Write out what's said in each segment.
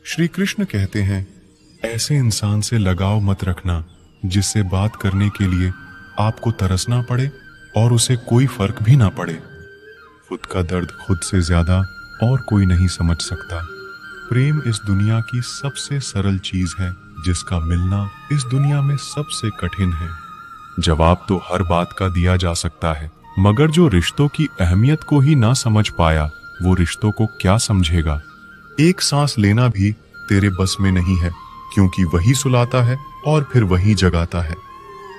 श्री कृष्ण कहते हैं, ऐसे इंसान से लगाव मत रखना जिससे बात करने के लिए आपको तरसना पड़े और उसे कोई फर्क भी ना पड़े। खुद का दर्द खुद से ज्यादा और कोई नहीं समझ सकता। प्रेम इस दुनिया की सबसे सरल चीज है जिसका मिलना इस दुनिया में सबसे कठिन है। जवाब तो हर बात का दिया जा सकता है, मगर जो रिश्तों की अहमियत को ही ना समझ पाया वो रिश्तों को क्या समझेगा। एक सांस लेना भी तेरे बस में नहीं है, क्योंकि वही सुलाता है और फिर वही जगाता है।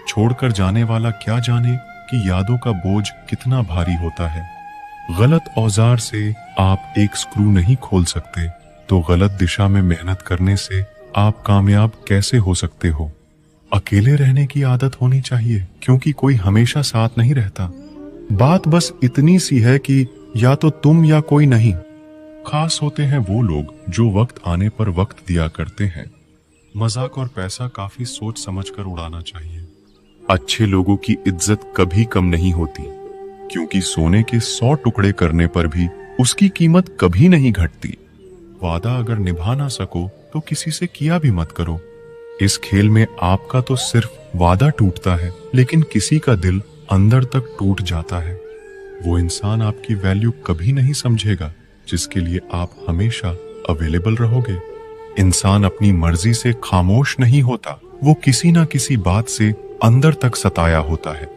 छोड़कर जाने वाला क्या जाने कि यादों का बोझ कितना भारी होता है। गलत औजार से आप एक स्क्रू नहीं खोल सकते, तो गलत दिशा में मेहनत करने से आप कामयाब कैसे हो सकते हो। अकेले रहने की आदत होनी चाहिए, क्योंकि कोई हमेशा साथ नहीं रहता। बात बस इतनी सी है कि या तो तुम या कोई नहीं। खास होते हैं वो लोग जो वक्त आने पर वक्त दिया करते हैं। मजाक और पैसा काफी सोच समझकर उड़ाना चाहिए। अच्छे लोगों की इज्जत कभी कम नहीं होती, क्योंकि सोने के 100 टुकड़े करने पर भी उसकी कीमत कभी नहीं घटती। वादा अगर निभा ना सको तो किसी से किया भी मत करो। इस खेल में आपका तो सिर्फ वादा टूटता है, लेकिन किसी का दिल अंदर तक टूट जाता है। वो इंसान आपकी वैल्यू कभी नहीं समझेगा जिसके लिए आप हमेशा अवेलेबल रहोगे। इंसान अपनी मर्जी से खामोश नहीं होता, वो किसी ना किसी बात से अंदर तक सताया होता है।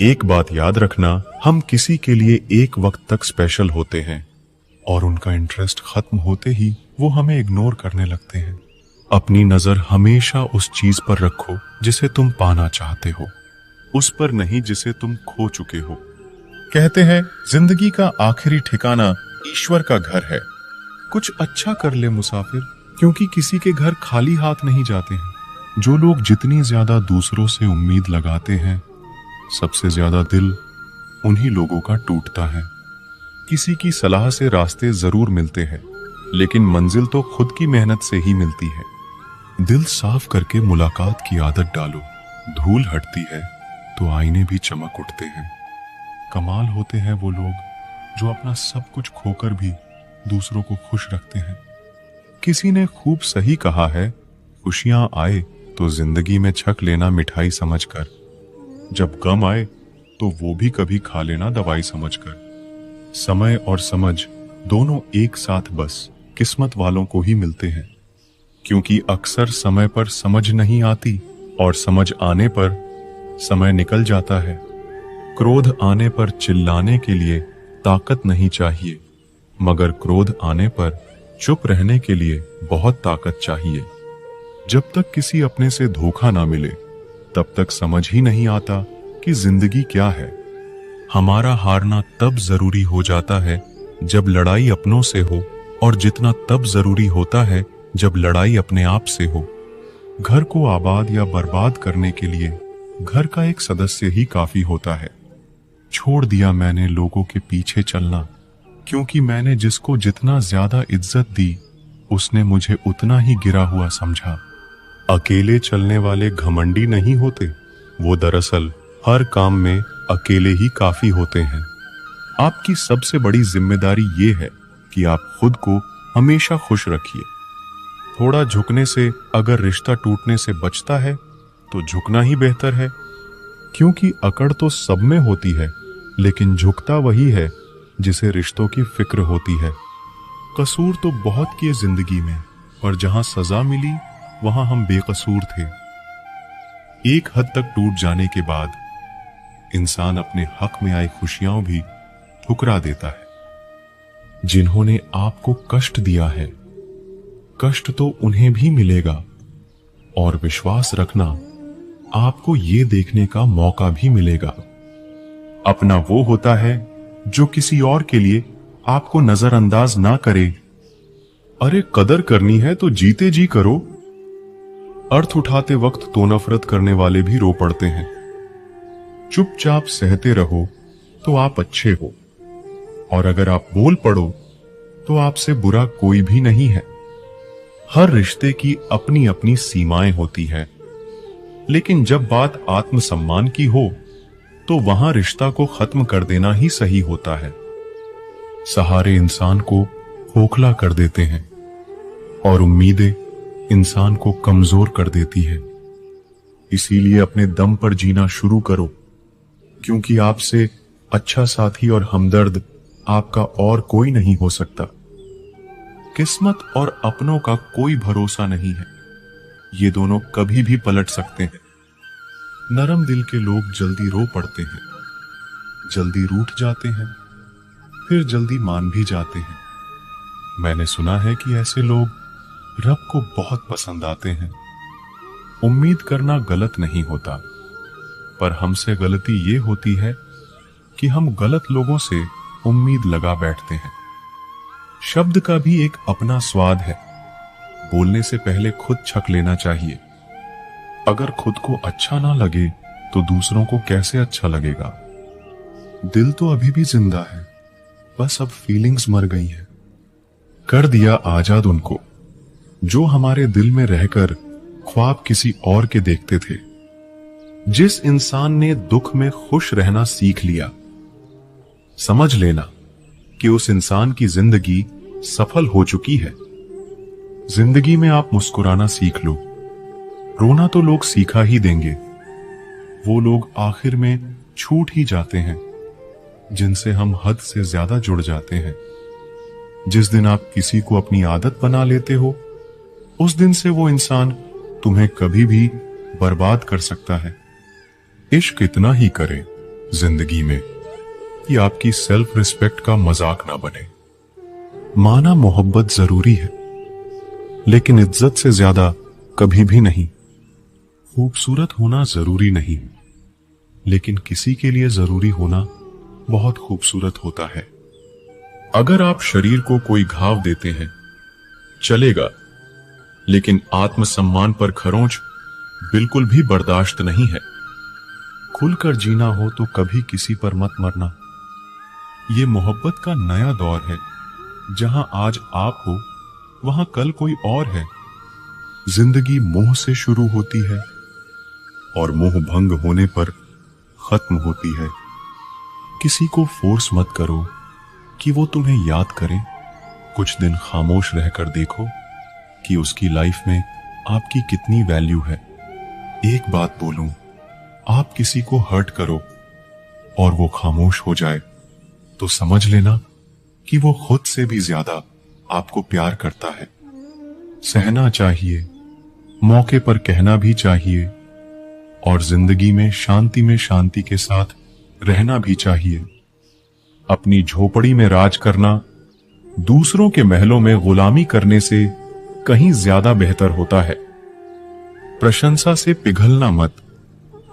एक बात याद रखना, हम किसी के लिए एक वक्त तक स्पेशल होते हैं और उनका इंटरेस्ट खत्म होते ही वो हमें इग्नोर करने लगते हैं। अपनी नजर हमेशा उस चीज पर रखो जिसे तुम पाना चाहते हो, उस पर नहीं जिसे तुम खो चुके हो। कहते हैं जिंदगी का आखिरी ठिकाना ईश्वर का घर है। कुछ अच्छा कर ले मुसाफिर, क्योंकि किसी के घर खाली हाथ नहीं जाते हैं। जो लोग जितनी ज्यादा दूसरों से उम्मीद लगाते हैं, सबसे ज्यादा दिल उन्हीं लोगों का टूटता है। किसी की सलाह से रास्ते जरूर मिलते हैं, लेकिन मंजिल तो खुद की मेहनत से ही मिलती है। दिल साफ करके मुलाकात की आदत डालो। धूल हटती है तो आईने भी चमक उठते हैं। कमाल होते हैं वो लोग जो अपना सब कुछ खोकर भी दूसरों को खुश रखते हैं। किसी ने खूब सही कहा है, खुशियां आए तो जिंदगी में छक लेना मिठाई समझकर, जब गम आए तो वो भी कभी खा लेना दवाई समझकर। समय और समझ दोनों एक साथ बस किस्मत वालों को ही मिलते हैं, क्योंकि अक्सर समय पर समझ नहीं आती और समझ आने पर समय निकल जाता है। क्रोध आने पर चिल्लाने के लिए ताकत नहीं चाहिए, मगर क्रोध आने पर चुप रहने के लिए बहुत ताकत चाहिए। जब तक किसी अपने से धोखा ना मिले, तब तक समझ ही नहीं आता कि जिंदगी क्या है। हमारा हारना तब जरूरी हो जाता है जब लड़ाई अपनों से हो, और जितना तब जरूरी होता है जब लड़ाई अपने आप से हो। घर को आबाद या बर्बाद करने के लिए घर का एक सदस्य ही काफी होता है। छोड़ दिया मैंने लोगों के पीछे चलना, क्योंकि मैंने जिसको जितना ज्यादा इज्जत दी, उसने मुझे उतना ही गिरा हुआ समझा। अकेले चलने वाले घमंडी नहीं होते, वो दरअसल हर काम में अकेले ही काफी होते हैं। आपकी सबसे बड़ी जिम्मेदारी ये है कि आप खुद को हमेशा खुश रखिए। थोड़ा झुकने से अगर रिश्ता टूटने से बचता है तो झुकना ही बेहतर है, क्योंकि अकड़ तो सब में होती है, लेकिन झुकता वही है जिसे रिश्तों की फिक्र होती है। कसूर तो बहुत किए जिंदगी में, पर जहां सजा मिली वहां हम बेकसूर थे। एक हद तक टूट जाने के बाद इंसान अपने हक में आई खुशियां भी ठुकरा देता है। जिन्होंने आपको कष्ट दिया है, कष्ट तो उन्हें भी मिलेगा, और विश्वास रखना, आपको ये देखने का मौका भी मिलेगा। अपना वो होता है जो किसी और के लिए आपको नजरअंदाज ना करे। अरे कदर करनी है तो जीते जी करो। अर्थ उठाते वक्त तो नफरत करने वाले भी रो पड़ते हैं। चुपचाप सहते रहो तो आप अच्छे हो, और अगर आप बोल पड़ो तो आपसे बुरा कोई भी नहीं है। हर रिश्ते की अपनी अपनी सीमाएं होती हैं, लेकिन जब बात आत्मसम्मान की हो तो वहां रिश्ता को खत्म कर देना ही सही होता है। सहारे इंसान को खोखला कर देते हैं, और उम्मीदें इंसान को कमजोर कर देती है। इसीलिए अपने दम पर जीना शुरू करो, क्योंकि आपसे अच्छा साथी और हमदर्द आपका और कोई नहीं हो सकता। किस्मत और अपनों का कोई भरोसा नहीं है, ये दोनों कभी भी पलट सकते हैं। नरम दिल के लोग जल्दी रो पड़ते हैं, जल्दी रूठ जाते हैं, फिर जल्दी मान भी जाते हैं। मैंने सुना है कि ऐसे लोग रब को बहुत पसंद आते हैं। उम्मीद करना गलत नहीं होता, पर हमसे गलती ये होती है कि हम गलत लोगों से उम्मीद लगा बैठते हैं। शब्द का भी एक अपना स्वाद है। बोलने से पहले खुद छक लेना चाहिए। अगर खुद को अच्छा ना लगे तो दूसरों को कैसे अच्छा लगेगा। दिल तो अभी भी जिंदा है, बस अब फीलिंग्स मर गई हैं। कर दिया आजाद उनको जो हमारे दिल में रहकर ख्वाब किसी और के देखते थे। जिस इंसान ने दुख में खुश रहना सीख लिया, समझ लेना कि उस इंसान की जिंदगी सफल हो चुकी है। जिंदगी में आप मुस्कुराना सीख लो। रोना तो लोग सीखा ही देंगे। वो लोग आखिर में छूट ही जाते हैं जिनसे हम हद से ज्यादा जुड़ जाते हैं। जिस दिन आप किसी को अपनी आदत बना लेते हो, उस दिन से वो इंसान तुम्हें कभी भी बर्बाद कर सकता है। इश्क इतना ही करें जिंदगी में कि आपकी सेल्फ रिस्पेक्ट का मजाक ना बने। माना मोहब्बत जरूरी है, लेकिन इज्जत से ज्यादा कभी भी नहीं। खूबसूरत होना जरूरी नहीं, लेकिन किसी के लिए जरूरी होना बहुत खूबसूरत होता है। अगर आप शरीर को कोई घाव देते हैं चलेगा, लेकिन आत्मसम्मान पर खरोंच बिल्कुल भी बर्दाश्त नहीं है। खुलकर जीना हो तो कभी किसी पर मत मरना। ये मोहब्बत का नया दौर है। जहां आज आप हो वहां कल कोई और है। जिंदगी मोह से शुरू होती है और मोह भंग होने पर खत्म होती है। किसी को फोर्स मत करो कि वो तुम्हें याद करे। कुछ दिन खामोश रहकर देखो कि उसकी लाइफ में आपकी कितनी वैल्यू है। एक बात बोलूं, आप किसी को हर्ट करो और वो खामोश हो जाए तो समझ लेना कि वो खुद से भी ज्यादा आपको प्यार करता है। सहना चाहिए, मौके पर कहना भी चाहिए, और जिंदगी में शांति के साथ रहना भी चाहिए। अपनी झोपड़ी में राज करना दूसरों के महलों में गुलामी करने से कहीं ज्यादा बेहतर होता है। प्रशंसा से पिघलना मत,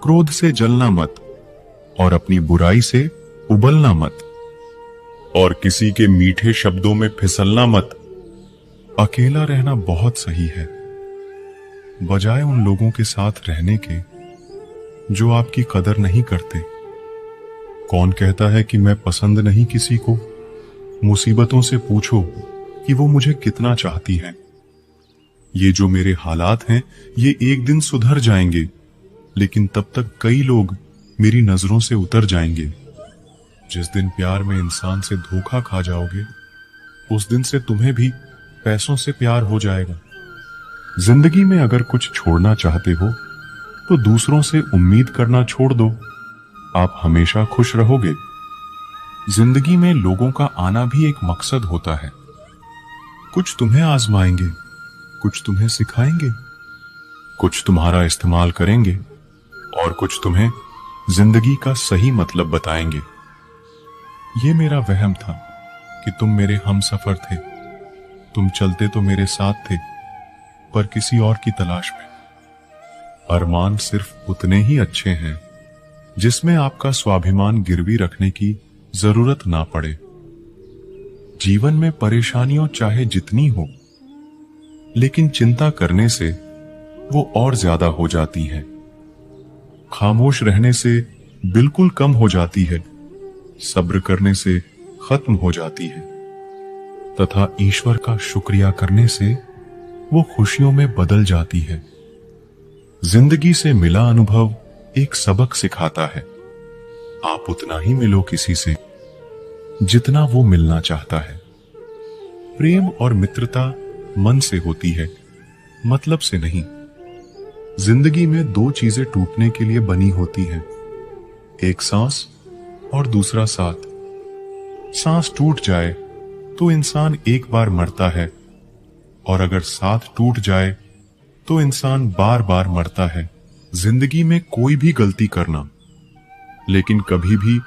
क्रोध से जलना मत, और अपनी बुराई से उबलना मत, और किसी के मीठे शब्दों में फिसलना मत। अकेला रहना बहुत सही है, बजाय उन लोगों के साथ रहने के जो आपकी कदर नहीं करते। कौन कहता है कि मैं पसंद नहीं किसी को? मुसीबतों से पूछो कि वो मुझे कितना चाहती हैं। ये जो मेरे हालात हैं ये एक दिन सुधर जाएंगे, लेकिन तब तक कई लोग मेरी नजरों से उतर जाएंगे। जिस दिन प्यार में इंसान से धोखा खा जाओगे, उस दिन से तुम्हें भी पैसों से प्यार हो जाएगा। जिंदगी में अगर कुछ छोड़ना चाहते हो तो दूसरों से उम्मीद करना छोड़ दो। आप हमेशा खुश रहोगे। जिंदगी में लोगों का आना भी एक मकसद होता है। कुछ तुम्हें आजमाएंगे, कुछ तुम्हें सिखाएंगे, कुछ तुम्हारा इस्तेमाल करेंगे, और कुछ तुम्हें जिंदगी का सही मतलब बताएंगे। ये मेरा वहम था कि तुम मेरे हमसफर थे। तुम चलते तो मेरे साथ थे, पर किसी और की तलाश में। अरमान सिर्फ उतने ही अच्छे हैं जिसमें आपका स्वाभिमान गिरवी रखने की जरूरत ना पड़े। जीवन में परेशानियों चाहे जितनी हो, लेकिन चिंता करने से वो और ज्यादा हो जाती है। खामोश रहने से बिल्कुल कम हो जाती है, सब्र करने से खत्म हो जाती है, तथा ईश्वर का शुक्रिया करने से वो खुशियों में बदल जाती है। जिंदगी से मिला अनुभव एक सबक सिखाता है। आप उतना ही मिलो किसी से जितना वो मिलना चाहता है। प्रेम और मित्रता मन से होती है, मतलब से नहीं। जिंदगी में दो चीजें टूटने के लिए बनी होती हैं, एक सांस और दूसरा साथ। सांस टूट जाए तो इंसान एक बार मरता है, और अगर साथ टूट जाए तो इंसान बार बार मरता है। जिंदगी में कोई भी गलती करना, लेकिन कभी भी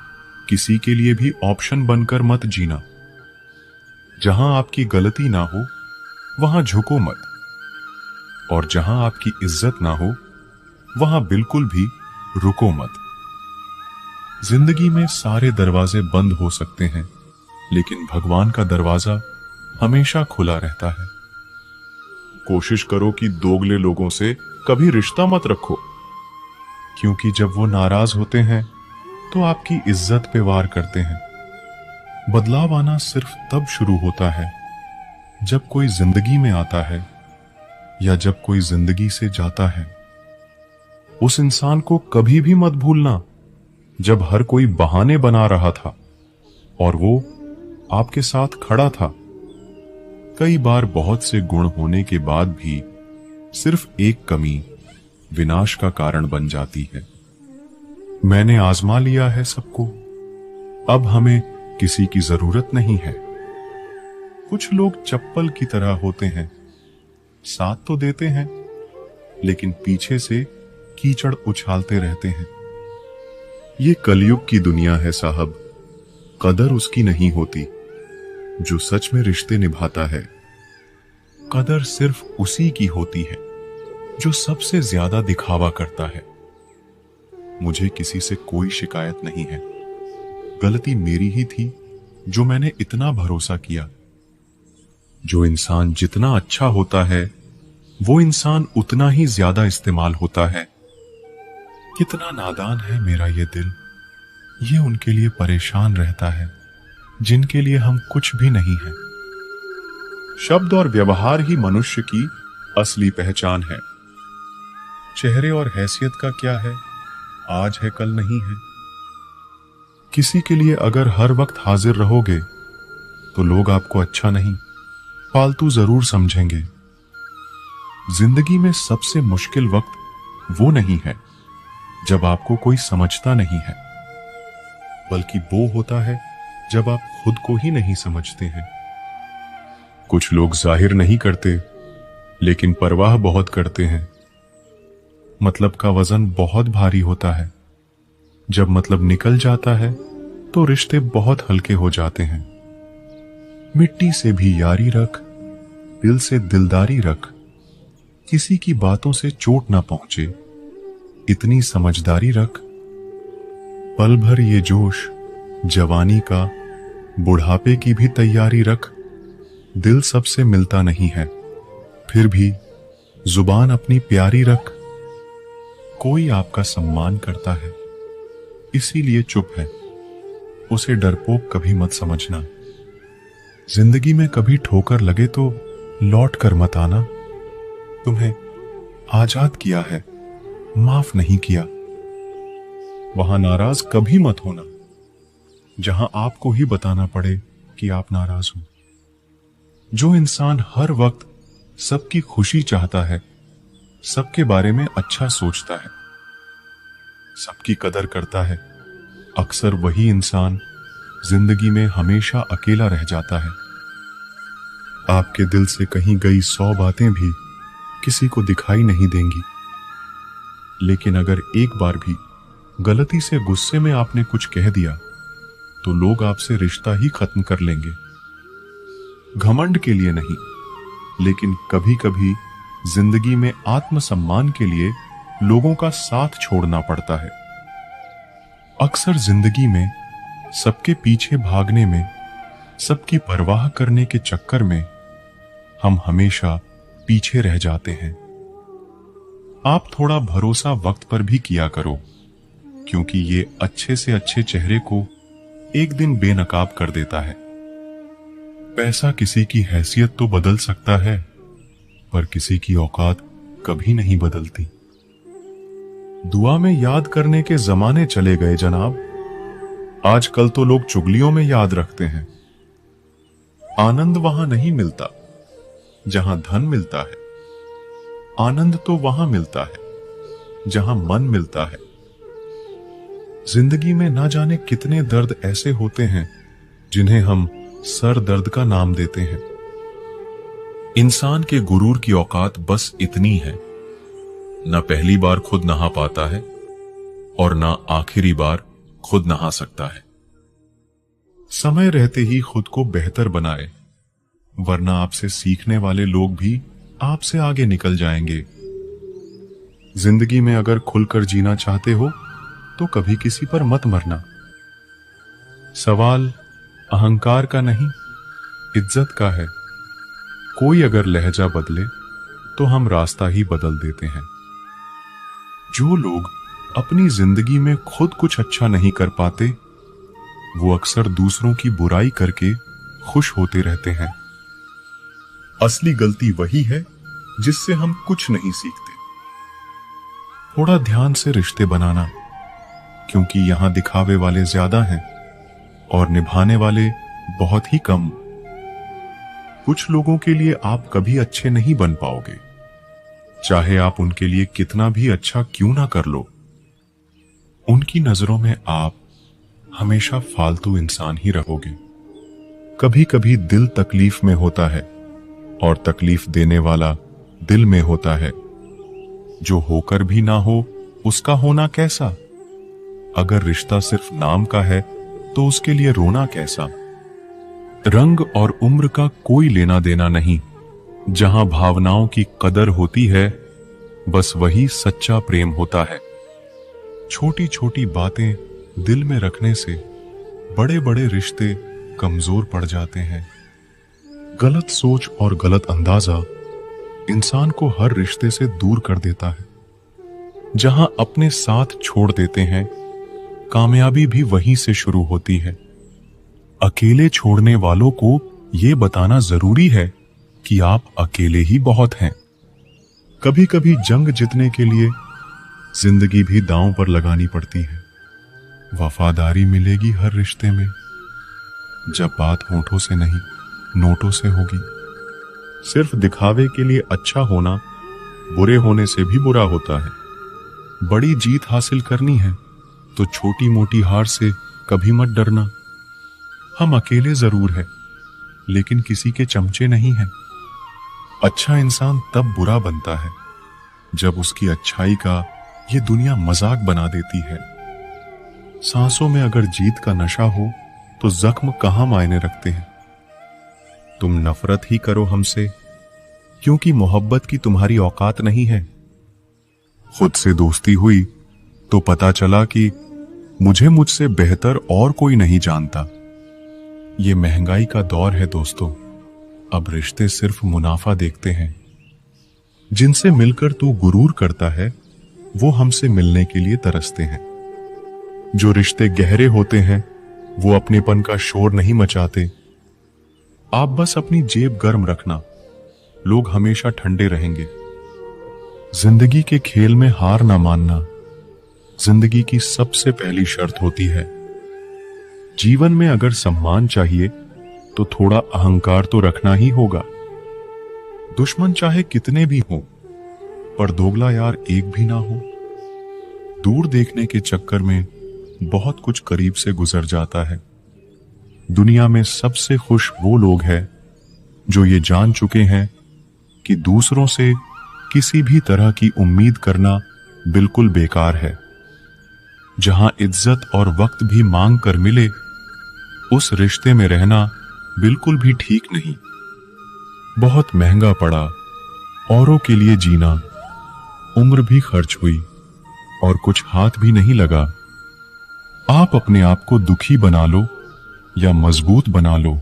किसी के लिए भी ऑप्शन बनकर मत जीना। जहां आपकी गलती ना हो वहां झुको मत, और जहां आपकी इज्जत ना हो वहां बिल्कुल भी रुको मत। जिंदगी में सारे दरवाजे बंद हो सकते हैं, लेकिन भगवान का दरवाजा हमेशा खुला रहता है। कोशिश करो कि दोगले लोगों से कभी रिश्ता मत रखो, क्योंकि जब वो नाराज होते हैं तो आपकी इज्जत पे वार करते हैं। बदलाव आना सिर्फ तब शुरू होता है जब कोई जिंदगी में आता है, या जब कोई जिंदगी से जाता है। उस इंसान को कभी भी मत भूलना जब हर कोई बहाने बना रहा था और वो आपके साथ खड़ा था। कई बार बहुत से गुण होने के बाद भी सिर्फ एक कमी विनाश का कारण बन जाती है। मैंने आजमा लिया है सबको, अब हमें किसी की जरूरत नहीं है। कुछ लोग चप्पल की तरह होते हैं, साथ तो देते हैं लेकिन पीछे से कीचड़ उछालते रहते हैं। ये कलयुग की दुनिया है साहब, कदर उसकी नहीं होती जो सच में रिश्ते निभाता है। कदर सिर्फ उसी की होती है जो सबसे ज्यादा दिखावा करता है। मुझे किसी से कोई शिकायत नहीं है, गलती मेरी ही थी जो मैंने इतना भरोसा किया। जो इंसान जितना अच्छा होता है वो इंसान उतना ही ज्यादा इस्तेमाल होता है। कितना नादान है मेरा ये दिल, ये उनके लिए परेशान रहता है जिनके लिए हम कुछ भी नहीं है। शब्द और व्यवहार ही मनुष्य की असली पहचान है। चेहरे और हैसियत का क्या है, आज है कल नहीं है। किसी के लिए अगर हर वक्त हाजिर रहोगे तो लोग आपको अच्छा नहीं, फालतू जरूर समझेंगे। जिंदगी में सबसे मुश्किल वक्त वो नहीं है जब आपको कोई समझता नहीं है, बल्कि वो होता है जब आप खुद को ही नहीं समझते हैं। कुछ लोग जाहिर नहीं करते लेकिन परवाह बहुत करते हैं। मतलब का वजन बहुत भारी होता है, जब मतलब निकल जाता है तो रिश्ते बहुत हल्के हो जाते हैं। मिट्टी से भी यारी रख, दिल से दिलदारी रख, किसी की बातों से चोट ना पहुंचे, इतनी समझदारी रख। पल भर ये जोश जवानी का, बुढ़ापे की भी तैयारी रख। दिल सबसे मिलता नहीं है, फिर भी जुबान अपनी प्यारी रख। कोई आपका सम्मान करता है इसीलिए चुप है, उसे डरपोक कभी मत समझना। जिंदगी में कभी ठोकर लगे तो लौट कर मत आना। तुम्हें आजाद किया है, माफ नहीं किया। वहां नाराज कभी मत होना जहां आपको ही बताना पड़े कि आप नाराज हो। जो इंसान हर वक्त सबकी खुशी चाहता है, सबके बारे में अच्छा सोचता है, सबकी कदर करता है, अक्सर वही इंसान जिंदगी में हमेशा अकेला रह जाता है। आपके दिल से कहीं गई 100 बातें भी किसी को दिखाई नहीं देंगी, लेकिन अगर एक बार भी गलती से गुस्से में आपने कुछ कह दिया तो लोग आपसे रिश्ता ही खत्म कर लेंगे। घमंड के लिए नहीं, लेकिन कभी कभी जिंदगी में आत्मसम्मान के लिए लोगों का साथ छोड़ना पड़ता है। अक्सर जिंदगी में सबके पीछे भागने में, सबकी परवाह करने के चक्कर में हम हमेशा पीछे रह जाते हैं। आप थोड़ा भरोसा वक्त पर भी किया करो, क्योंकि ये अच्छे से अच्छे चेहरे को एक दिन बेनकाब कर देता है। पैसा किसी की हैसियत तो बदल सकता है, पर किसी की औकात कभी नहीं बदलती। दुआ में याद करने के जमाने चले गए जनाब। आजकल तो लोग चुगलियों में याद रखते हैं। आनंद वहां नहीं मिलता जहां धन मिलता है। आनंद तो वहां मिलता है जहां मन मिलता है। जिंदगी में ना जाने कितने दर्द ऐसे होते हैं जिन्हें हम सर दर्द का नाम देते हैं। इंसान के गुरूर की औकात बस इतनी है, न पहली बार खुद नहा पाता है और न आखिरी बार खुद नहा सकता है। समय रहते ही खुद को बेहतर बनाए, वरना आपसे सीखने वाले लोग भी आपसे आगे निकल जाएंगे। जिंदगी में अगर खुलकर जीना चाहते हो तो कभी किसी पर मत मरना। सवाल अहंकार का नहीं, इज्जत का है। कोई अगर लहजा बदले तो हम रास्ता ही बदल देते हैं। जो लोग अपनी जिंदगी में खुद कुछ अच्छा नहीं कर पाते, वो अक्सर दूसरों की बुराई करके खुश होते रहते हैं। असली गलती वही है जिससे हम कुछ नहीं सीखते। थोड़ा ध्यान से रिश्ते बनाना, क्योंकि यहां दिखावे वाले ज्यादा हैं और निभाने वाले बहुत ही कम। कुछ लोगों के लिए आप कभी अच्छे नहीं बन पाओगे, चाहे आप उनके लिए कितना भी अच्छा क्यों ना कर लो। उनकी नजरों में आप हमेशा फालतू इंसान ही रहोगे। कभी कभी दिल तकलीफ में होता है और तकलीफ देने वाला दिल में होता है। जो होकर भी ना हो उसका होना कैसा। अगर रिश्ता सिर्फ नाम का है तो उसके लिए रोना कैसा। रंग और उम्र का कोई लेना देना नहीं। जहां भावनाओं की कदर होती है, बस वही सच्चा प्रेम होता है। छोटी छोटी बातें दिल में रखने से बड़े बड़े रिश्ते कमजोर पड़ जाते हैं। गलत सोच और गलत अंदाजा इंसान को हर रिश्ते से दूर कर देता है। जहां अपने साथ छोड़ देते हैं, कामयाबी भी वहीं से शुरू होती है। अकेले छोड़ने वालों को यह बताना जरूरी है कि आप अकेले ही बहुत हैं। कभी कभी जंग जीतने के लिए जिंदगी भी दांव पर लगानी पड़ती है। वफादारी मिलेगी हर रिश्ते में, जब बात होठों से नहीं नोटों से होगी। सिर्फ दिखावे के लिए अच्छा होना बुरे होने से भी बुरा होता है। बड़ी जीत हासिल करनी है तो छोटी मोटी हार से कभी मत डरना। हम अकेले जरूर हैं, लेकिन किसी के चमचे नहीं हैं। अच्छा इंसान तब बुरा बनता है जब उसकी अच्छाई का ये दुनिया मजाक बना देती है। सांसों में अगर जीत का नशा हो तो जख्म कहां मायने रखते हैं। तुम नफरत ही करो हमसे, क्योंकि मोहब्बत की तुम्हारी औकात नहीं है। खुद से दोस्ती हुई तो पता चला कि मुझे मुझसे बेहतर और कोई नहीं जानता। ये महंगाई का दौर है दोस्तों, अब रिश्ते सिर्फ मुनाफा देखते हैं। जिनसे मिलकर तू गुरूर करता है, वो हमसे मिलने के लिए तरसते हैं। जो रिश्ते गहरे होते हैं, वो अपनेपन का शोर नहीं मचाते। आप बस अपनी जेब गर्म रखना, लोग हमेशा ठंडे रहेंगे। जिंदगी के खेल में हार ना मानना जिंदगी की सबसे पहली शर्त होती है। जीवन में अगर सम्मान चाहिए तो थोड़ा अहंकार तो रखना ही होगा। दुश्मन चाहे कितने भी हों, पर दोगला यार एक भी ना हो। दूर देखने के चक्कर में बहुत कुछ करीब से गुजर जाता है। दुनिया में सबसे खुश वो लोग हैं जो ये जान चुके हैं कि दूसरों से किसी भी तरह की उम्मीद करना बिल्कुल बेकार है। जहां इज्जत और वक्त भी मांग कर मिले, उस रिश्ते में रहना बिल्कुल भी ठीक नहीं। बहुत महंगा पड़ा औरों के लिए जीना, उम्र भी खर्च हुई और कुछ हाथ भी नहीं लगा। आप अपने आप को दुखी बना लो या मजबूत बना लो,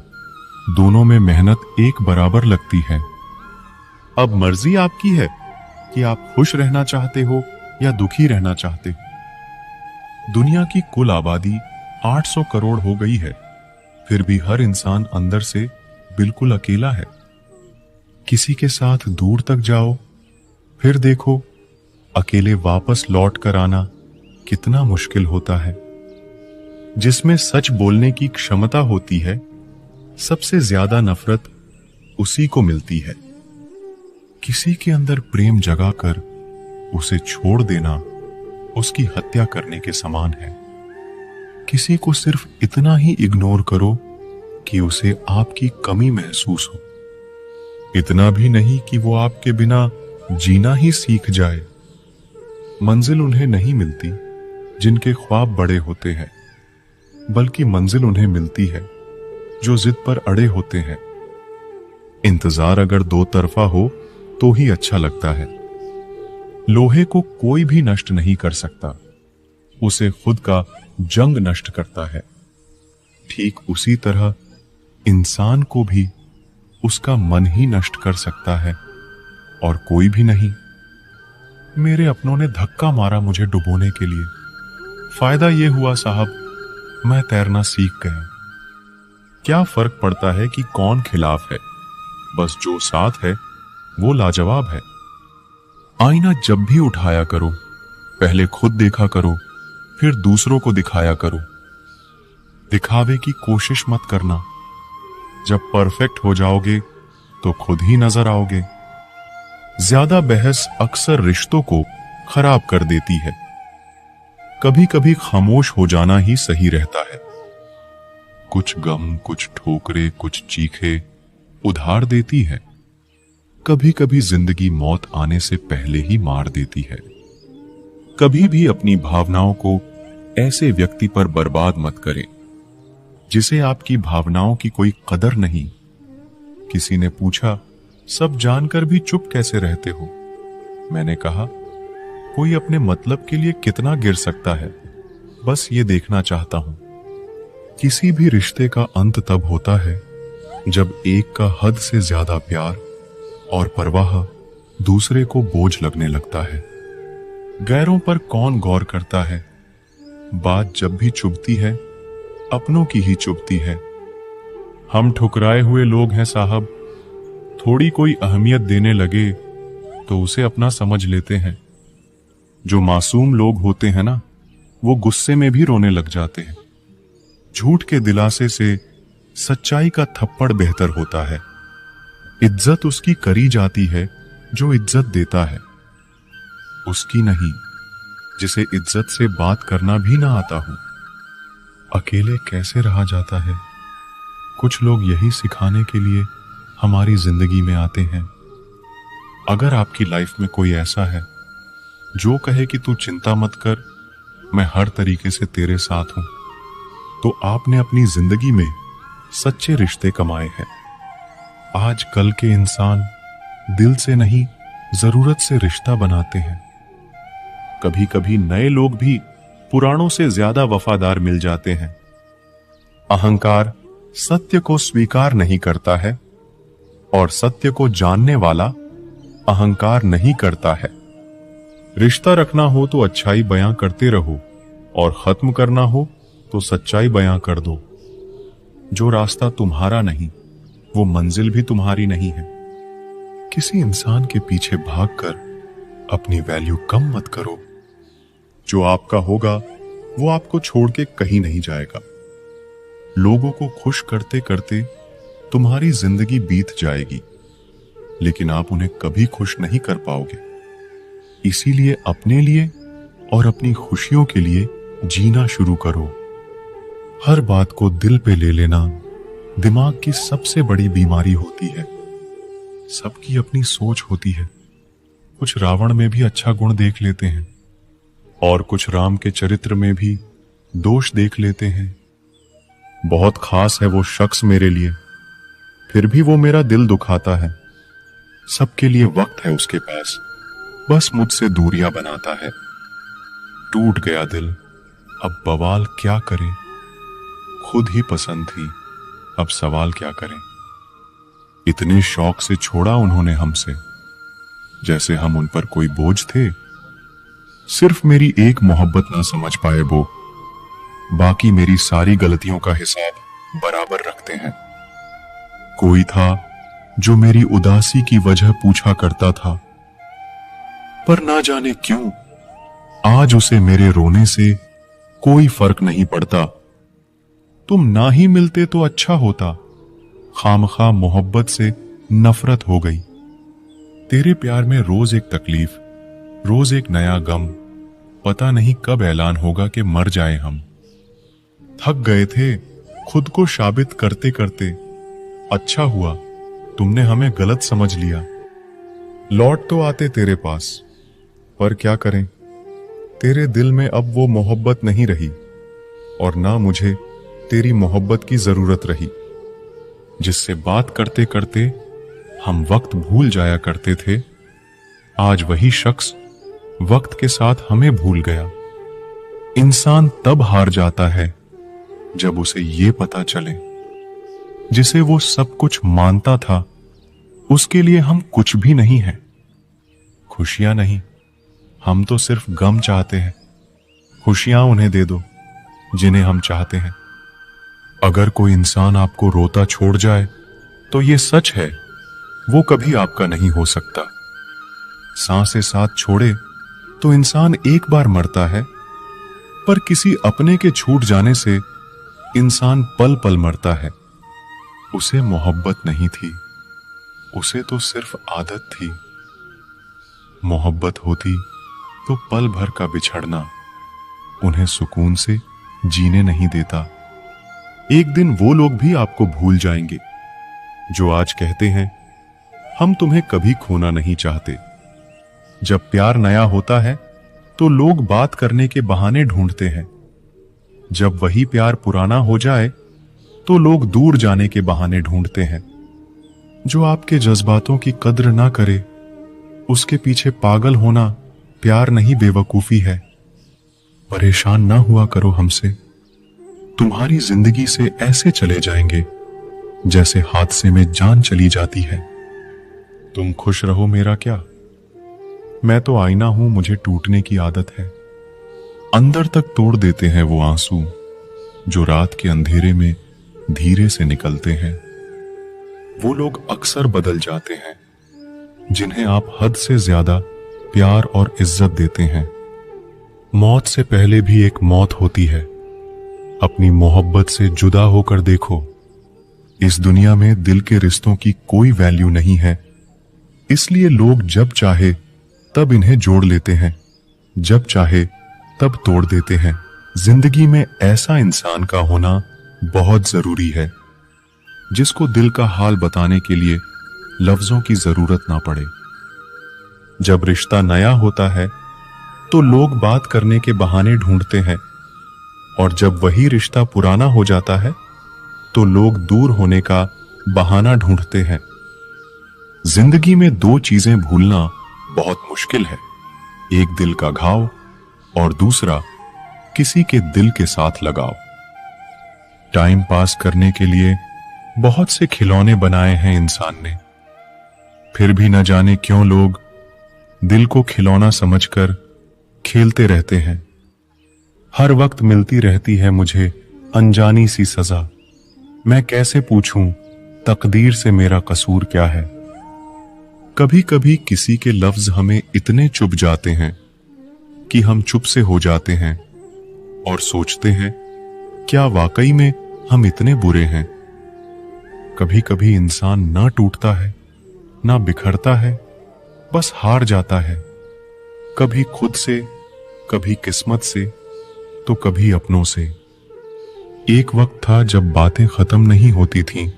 दोनों में मेहनत एक बराबर लगती है। अब मर्जी आपकी है कि आप खुश रहना चाहते हो या दुखी रहना चाहते हो। दुनिया की कुल आबादी 800 करोड़ हो गई है, फिर भी हर इंसान अंदर से बिल्कुल अकेला है। किसी के साथ दूर तक जाओ, फिर देखो अकेले वापस लौट कर आना कितना मुश्किल होता है। जिसमें सच बोलने की क्षमता होती है, सबसे ज्यादा नफरत उसी को मिलती है। किसी के अंदर प्रेम जगाकर उसे छोड़ देना उसकी हत्या करने के समान है। किसी को सिर्फ इतना ही इग्नोर करो कि उसे आपकी कमी महसूस हो, इतना भी नहीं कि वो आपके बिना जीना ही सीख जाए। मंजिल उन्हें नहीं मिलती जिनके ख्वाब बड़े होते हैं, बल्कि मंजिल उन्हें मिलती है जो जिद पर अड़े होते हैं। इंतजार अगर दो तरफा हो तो ही अच्छा लगता है। लोहे को कोई भी नष्ट नहीं कर सकता, उसे खुद का जंग नष्ट करता है। ठीक उसी तरह इंसान को भी उसका मन ही नष्ट कर सकता है और कोई भी नहीं। मेरे अपनों ने धक्का मारा मुझे डुबोने के लिए। फायदा यह हुआ साहब, मैं तैरना सीख गया। क्या फर्क पड़ता है कि कौन खिलाफ है, बस जो साथ है वो लाजवाब है। आईना जब भी उठाया करो, पहले खुद देखा करो, फिर दूसरों को दिखाया करो। दिखावे की कोशिश मत करना। जब परफेक्ट हो जाओगे तो खुद ही नजर आओगे। ज्यादा बहस अक्सर रिश्तों को खराब कर देती है। कभी कभी खामोश हो जाना ही सही रहता है। कुछ गम, कुछ ठोकरे, कुछ चीखे उधार देती है। कभी कभी जिंदगी मौत आने से पहले ही मार देती है। कभी भी अपनी भावनाओं को ऐसे व्यक्ति पर बर्बाद मत करें जिसे आपकी भावनाओं की कोई कदर नहीं। किसी ने पूछा, सब जानकर भी चुप कैसे रहते हो? मैंने कहा, कोई अपने मतलब के लिए कितना गिर सकता है, बस ये देखना चाहता हूं। किसी भी रिश्ते का अंत तब होता है जब एक का हद से ज्यादा प्यार और परवाह दूसरे को बोझ लगने लगता है। गैरों पर कौन गौर करता है? बात जब भी चुभती है अपनों की ही चुभती है। हम ठुकराए हुए लोग हैं साहब। थोड़ी कोई अहमियत देने लगे तो उसे अपना समझ लेते हैं। जो मासूम लोग होते हैं ना, वो गुस्से में भी रोने लग जाते हैं। झूठ के दिलासे से सच्चाई का थप्पड़ बेहतर होता है। इज्जत उसकी करी जाती है जो इज्जत देता है, उसकी नहीं जिसे इज्जत से बात करना भी ना आता हो। अकेले कैसे रहा जाता है? कुछ लोग यही सिखाने के लिए हमारी जिंदगी में आते हैं। अगर आपकी लाइफ में कोई ऐसा है जो कहे कि तू चिंता मत कर, मैं हर तरीके से तेरे साथ हूं, तो आपने अपनी जिंदगी में सच्चे रिश्ते कमाए हैं। आज कल के इंसान दिल से नहीं, जरूरत से रिश्ता बनाते हैं। कभी कभी नए लोग भी पुराणों से ज्यादा वफादार मिल जाते हैं। अहंकार सत्य को स्वीकार नहीं करता है और सत्य को जानने वाला अहंकार नहीं करता है। रिश्ता रखना हो तो अच्छाई बयां करते रहो और खत्म करना हो तो सच्चाई बयां कर दो। जो रास्ता तुम्हारा नहीं, वो मंजिल भी तुम्हारी नहीं है। किसी इंसान के पीछे भागकर अपनी वैल्यू कम मत करो। जो आपका होगा वो आपको छोड़ के कहीं नहीं जाएगा। लोगों को खुश करते करते तुम्हारी जिंदगी बीत जाएगी, लेकिन आप उन्हें कभी खुश नहीं कर पाओगे। इसीलिए अपने लिए और अपनी खुशियों के लिए जीना शुरू करो। हर बात को दिल पे ले लेना दिमाग की सबसे बड़ी बीमारी होती है। सबकी अपनी सोच होती है। कुछ रावण में भी अच्छा गुण देख लेते हैं और कुछ राम के चरित्र में भी दोष देख लेते हैं। बहुत खास है वो शख्स मेरे लिए, फिर भी वो मेरा दिल दुखाता है। सबके लिए वक्त है उसके पास, बस मुझसे दूरियां बनाता है। टूट गया दिल, अब बवाल क्या करे। खुद ही पसंद थी, अब सवाल क्या करें। इतने शौक से छोड़ा उन्होंने हमसे, जैसे हम उन पर कोई बोझ थे। सिर्फ मेरी एक मोहब्बत ना समझ पाए वो, बाकी मेरी सारी गलतियों का हिसाब बराबर रखते हैं। कोई था जो मेरी उदासी की वजह पूछा करता था, पर ना जाने क्यों आज उसे मेरे रोने से कोई फर्क नहीं पड़ता। तुम ना ही मिलते तो अच्छा होता, खामखा मोहब्बत से नफरत हो गई। तेरे प्यार में रोज एक तकलीफ, रोज एक नया गम। पता नहीं कब ऐलान होगा कि मर जाए हम। थक गए थे खुद को साबित करते करते। अच्छा हुआ तुमने हमें गलत समझ लिया। लौट तो आते तेरे पास, पर क्या करें, तेरे दिल में अब वो मोहब्बत नहीं रही और ना मुझे तेरी मोहब्बत की जरूरत रही। जिससे बात करते करते हम वक्त भूल जाया करते थे, आज वही शख्स वक्त के साथ हमें भूल गया। इंसान तब हार जाता है जब उसे ये पता चले जिसे वो सब कुछ मानता था उसके लिए हम कुछ भी नहीं है। खुशियां नहीं, हम तो सिर्फ गम चाहते हैं। खुशियां उन्हें दे दो जिन्हें हम चाहते हैं। अगर कोई इंसान आपको रोता छोड़ जाए तो ये सच है, वो कभी आपका नहीं हो सकता। सांसें साथ छोड़े तो इंसान एक बार मरता है, पर किसी अपने के छूट जाने से इंसान पल पल मरता है। उसे मोहब्बत नहीं थी, उसे तो सिर्फ आदत थी। मोहब्बत होती तो पल भर का बिछड़ना उन्हें सुकून से जीने नहीं देता। एक दिन वो लोग भी आपको भूल जाएंगे जो आज कहते हैं हम तुम्हें कभी खोना नहीं चाहते। जब प्यार नया होता है तो लोग बात करने के बहाने ढूंढते हैं। जब वही प्यार पुराना हो जाए तो लोग दूर जाने के बहाने ढूंढते हैं। जो आपके जज्बातों की कद्र ना करे उसके पीछे पागल होना प्यार नहीं, बेवकूफी है। परेशान ना हुआ करो हमसे, तुम्हारी जिंदगी से ऐसे चले जाएंगे जैसे हादसे में जान चली जाती है। तुम खुश रहो मेरा क्या, मैं तो आईना हूं, मुझे टूटने की आदत है। अंदर तक तोड़ देते हैं वो आंसू जो रात के अंधेरे में धीरे से निकलते हैं। वो लोग अक्सर बदल जाते हैं जिन्हें आप हद से ज्यादा प्यार और इज्जत देते हैं। मौत से पहले भी एक मौत होती है। अपनी मोहब्बत से जुदा होकर देखो। इस दुनिया में दिल के रिश्तों की कोई वैल्यू नहीं है, इसलिए लोग जब चाहे तब इन्हें जोड़ लेते हैं, जब चाहे तब तोड़ देते हैं। जिंदगी में ऐसा इंसान का होना बहुत जरूरी है जिसको दिल का हाल बताने के लिए लफ्जों की जरूरत ना पड़े। जब रिश्ता नया होता है तो लोग बात करने के बहाने ढूंढते हैं, और जब वही रिश्ता पुराना हो जाता है तो लोग दूर होने का बहाना ढूंढते हैं। जिंदगी में दो चीजें भूलना बहुत मुश्किल है, एक दिल का घाव और दूसरा किसी के दिल के साथ लगाव। टाइम पास करने के लिए बहुत से खिलौने बनाए हैं इंसान ने, फिर भी न जाने क्यों लोग दिल को खिलौना समझकर खेलते रहते हैं। हर वक्त मिलती रहती है मुझे अनजानी सी सजा, मैं कैसे पूछूं तकदीर से मेरा कसूर क्या है। कभी कभी किसी के लफ्ज हमें इतने चुभ जाते हैं कि हम चुप से हो जाते हैं और सोचते हैं क्या वाकई में हम इतने बुरे हैं। कभी कभी इंसान ना टूटता है ना बिखरता है, बस हार जाता है, कभी खुद से, कभी किस्मत से, तो कभी अपनों से। एक वक्त था जब बातें खत्म नहीं होती थीं,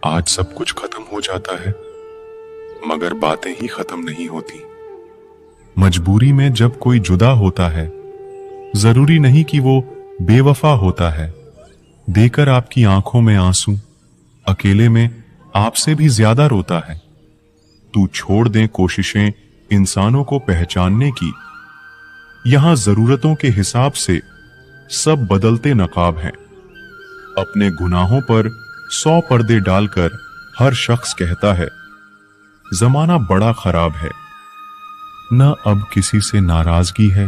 आज सब कुछ खत्म हो जाता है मगर बातें ही खत्म नहीं होती। मजबूरी में जब कोई जुदा होता है जरूरी नहीं कि वो बेवफा होता है। देकर आपकी आंखों में आंसू अकेले में आपसे भी ज्यादा रोता है। तू छोड़ दे कोशिशें इंसानों को पहचानने की, यहां जरूरतों के हिसाब से सब बदलते नकाब हैं। अपने गुनाहों पर 100 पर्दे डालकर हर शख्स कहता है जमाना बड़ा खराब है। न अब किसी से नाराजगी है,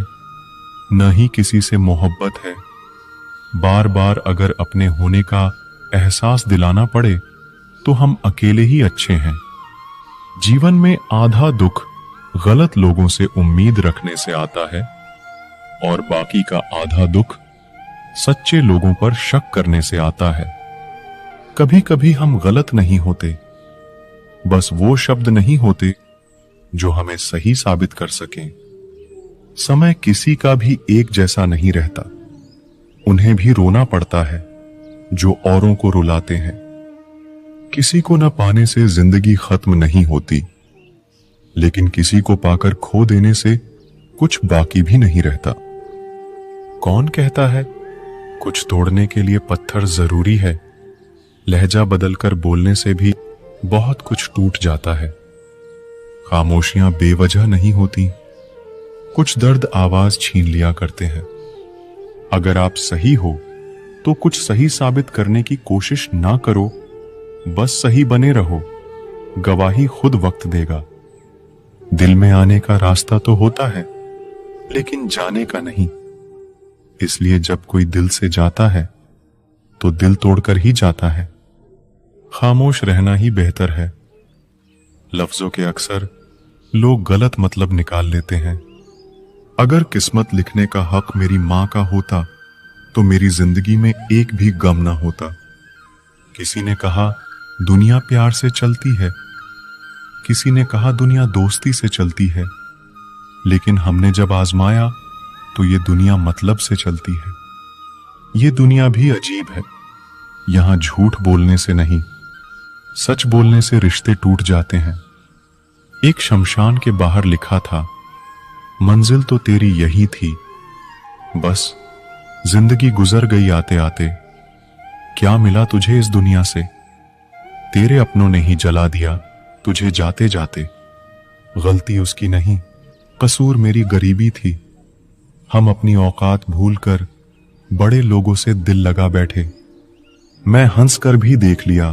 न ही किसी से मोहब्बत है। बार बार अगर अपने होने का एहसास दिलाना पड़े तो हम अकेले ही अच्छे हैं। जीवन में आधा दुख गलत लोगों से उम्मीद रखने से आता है और बाकी का आधा दुख सच्चे लोगों पर शक करने से आता है। कभी कभी हम गलत नहीं होते, बस वो शब्द नहीं होते जो हमें सही साबित कर सकें। समय किसी का भी एक जैसा नहीं रहता। उन्हें भी रोना पड़ता है जो औरों को रुलाते हैं। किसी को न पाने से जिंदगी खत्म नहीं होती, लेकिन किसी को पाकर खो देने से कुछ बाकी भी नहीं रहता। कौन कहता है कुछ तोड़ने के लिए पत्थर जरूरी है? लहजा बदलकर बोलने से भी बहुत कुछ टूट जाता है। खामोशियां बेवजह नहीं होती, कुछ दर्द आवाज छीन लिया करते हैं। अगर आप सही हो तो कुछ सही साबित करने की कोशिश ना करो, बस सही बने रहो। गवाही खुद वक्त देगा। दिल में आने का रास्ता तो होता है, लेकिन जाने का नहीं। इसलिए जब कोई दिल से जाता है तो दिल तोड़कर ही जाता है। खामोश रहना ही बेहतर है। लफ्जों के अक्सर लोग गलत मतलब निकाल लेते हैं। अगर किस्मत लिखने का हक मेरी मां का होता तो मेरी जिंदगी में एक भी गम ना होता। किसी ने कहा दुनिया प्यार से चलती है, किसी ने कहा दुनिया दोस्ती से चलती है, लेकिन हमने जब आजमाया तो ये दुनिया मतलब से चलती है। ये दुनिया भी अजीब है। यहां झूठ बोलने से नहीं, सच बोलने से रिश्ते टूट जाते हैं। एक शमशान के बाहर लिखा था, मंजिल तो तेरी यही थी, बस जिंदगी गुजर गई आते आते। क्या मिला तुझे इस दुनिया से? तेरे अपनों ने ही जला दिया तुझे जाते जाते। गलती उसकी नहीं, कसूर मेरी गरीबी थी। हम अपनी औकात भूलकर बड़े लोगों से दिल लगा बैठे। मैं हंस कर भी देख लिया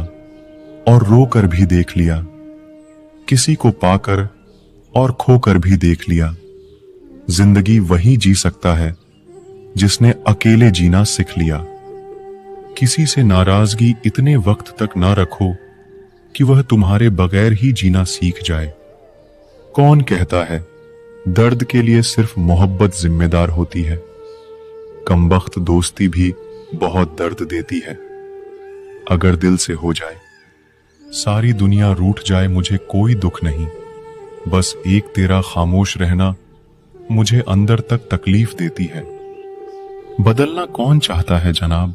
और रो कर भी देख लिया, किसी को पाकर और खोकर भी देख लिया। जिंदगी वही जी सकता है जिसने अकेले जीना सीख लिया। किसी से नाराजगी इतने वक्त तक ना रखो कि वह तुम्हारे बगैर ही जीना सीख जाए। कौन कहता है दर्द के लिए सिर्फ मोहब्बत जिम्मेदार होती है? कमबख्त दोस्ती भी बहुत दर्द देती है। अगर दिल से हो जाए, सारी दुनिया रूठ जाए, मुझे कोई दुख नहीं। बस एक तेरा खामोश रहना मुझे अंदर तक तकलीफ देती है। बदलना कौन चाहता है जनाब?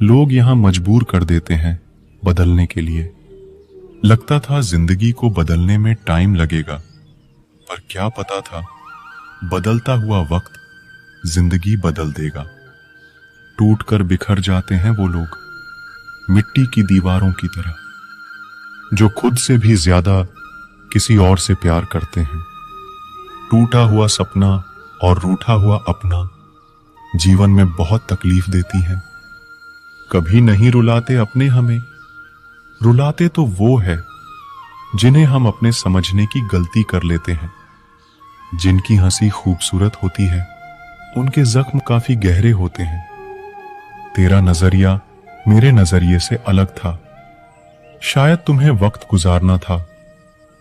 लोग यहां मजबूर कर देते हैं बदलने के लिए। लगता था जिंदगी को बदलने में टाइम लगेगा, पर क्या पता था बदलता हुआ वक्त जिंदगी बदल देगा। टूटकर बिखर जाते हैं वो लोग, मिट्टी की दीवारों की तरह, जो खुद से भी ज्यादा किसी और से प्यार करते हैं। टूटा हुआ सपना और रूठा हुआ अपना जीवन में बहुत तकलीफ देती है। कभी नहीं रुलाते अपने हमें, रुलाते तो वो है जिन्हें हम अपने समझने की गलती कर लेते हैं। जिनकी हंसी खूबसूरत होती है, उनके जख्म काफी गहरे होते हैं। तेरा नजरिया मेरे नजरिए से अलग था। शायद तुम्हें वक्त गुजारना था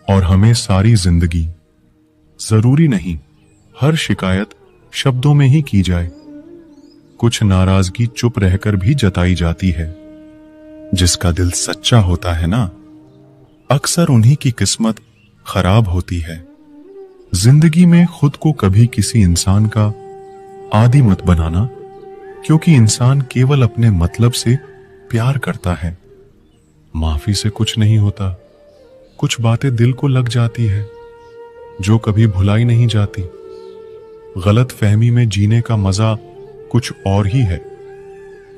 और हमें सारी जिंदगी। जरूरी नहीं हर शिकायत शब्दों में ही की जाए। कुछ नाराजगी चुप रहकर भी जताई जाती है। जिसका दिल सच्चा होता है ना, अक्सर उन्हीं की किस्मत खराब होती है। जिंदगी में खुद को कभी किसी इंसान का आदी मत बनाना, क्योंकि इंसान केवल अपने मतलब से प्यार करता है। माफी से कुछ नहीं होता। कुछ बातें दिल को लग जाती है जो कभी भुलाई नहीं जाती। गलत फहमी में जीने का मजा कुछ और ही है,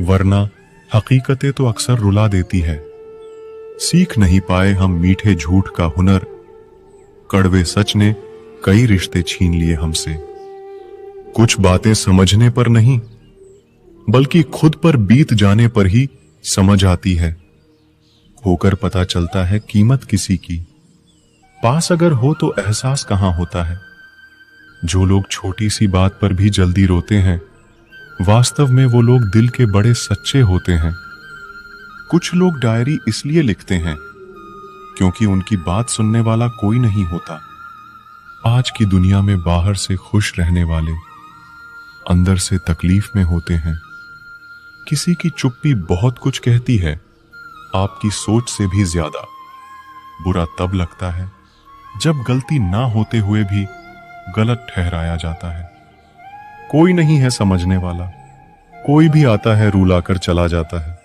वरना हकीकतें तो अक्सर रुला देती है। सीख नहीं पाए हम मीठे झूठ का हुनर, कड़वे सच ने कई रिश्ते छीन लिए हमसे। कुछ बातें समझने पर नहीं, बल्कि खुद पर बीत जाने पर ही समझ आती है। होकर पता चलता है कीमत किसी की, पास अगर हो तो एहसास कहां होता है। जो लोग छोटी सी बात पर भी जल्दी रोते हैं, वास्तव में वो लोग दिल के बड़े सच्चे होते हैं। कुछ लोग डायरी इसलिए लिखते हैं क्योंकि उनकी बात सुनने वाला कोई नहीं होता। आज की दुनिया में बाहर से खुश रहने वाले अंदर से तकलीफ में होते हैं। किसी की चुप्पी बहुत कुछ कहती है, आपकी सोच से भी ज्यादा। बुरा तब लगता है जब गलती ना होते हुए भी गलत ठहराया जाता है। कोई नहीं है समझने वाला, कोई भी आता है रुलाकर चला जाता है।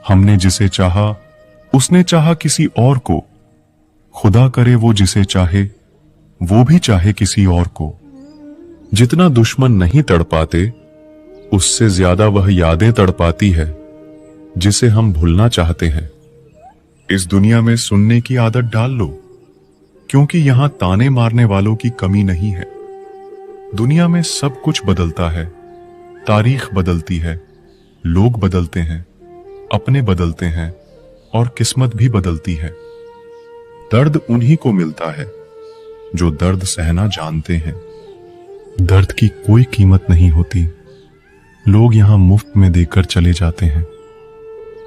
हमने जिसे चाहा उसने चाहा किसी और को। खुदा करे वो जिसे चाहे वो भी चाहे किसी और को। जितना दुश्मन नहीं तड़पाते उससे ज्यादा वह यादें तड़पाती है जिसे हम भूलना चाहते हैं। इस दुनिया में सुनने की आदत डाल लो, क्योंकि यहां ताने मारने वालों की कमी नहीं है। दुनिया में सब कुछ बदलता है, तारीख बदलती है, लोग बदलते हैं, अपने बदलते हैं और किस्मत भी बदलती है। दर्द उन्हीं को मिलता है जो दर्द सहना जानते हैं। दर्द की कोई कीमत नहीं होती, लोग यहां मुफ्त में देकर चले जाते हैं।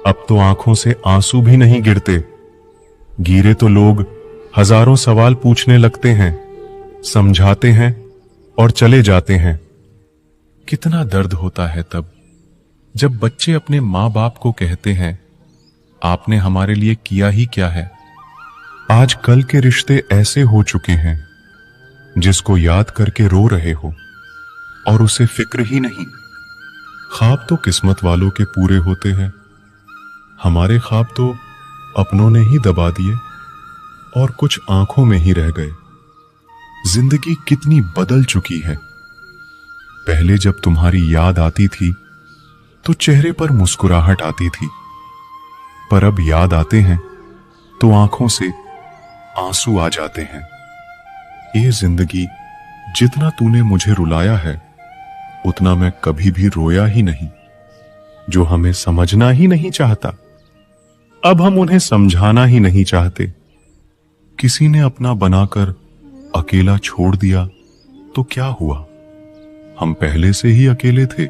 अब तो आंखों से आंसू भी नहीं गिरते, गिरे तो लोग हजारों सवाल पूछने लगते हैं, समझाते हैं और चले जाते हैं। कितना दर्द होता है तब जब बच्चे अपने मां बाप को कहते हैं, आपने हमारे लिए किया ही क्या है। आज कल के रिश्ते ऐसे हो चुके हैं, जिसको याद करके रो रहे हो और उसे फिक्र ही नहीं। ख्वाब तो किस्मत वालों के पूरे होते हैं, हमारे ख्वाब तो अपनों ने ही दबा दिए और कुछ आंखों में ही रह गए। जिंदगी कितनी बदल चुकी है। पहले जब तुम्हारी याद आती थी तो चेहरे पर मुस्कुराहट आती थी, पर अब याद आते हैं तो आंखों से आंसू आ जाते हैं। ये जिंदगी जितना तूने मुझे रुलाया है उतना मैं कभी भी रोया ही नहीं। जो हमें समझना ही नहीं चाहता, अब हम उन्हें समझाना ही नहीं चाहते। किसी ने अपना बनाकर अकेला छोड़ दिया तो क्या हुआ, हम पहले से ही अकेले थे।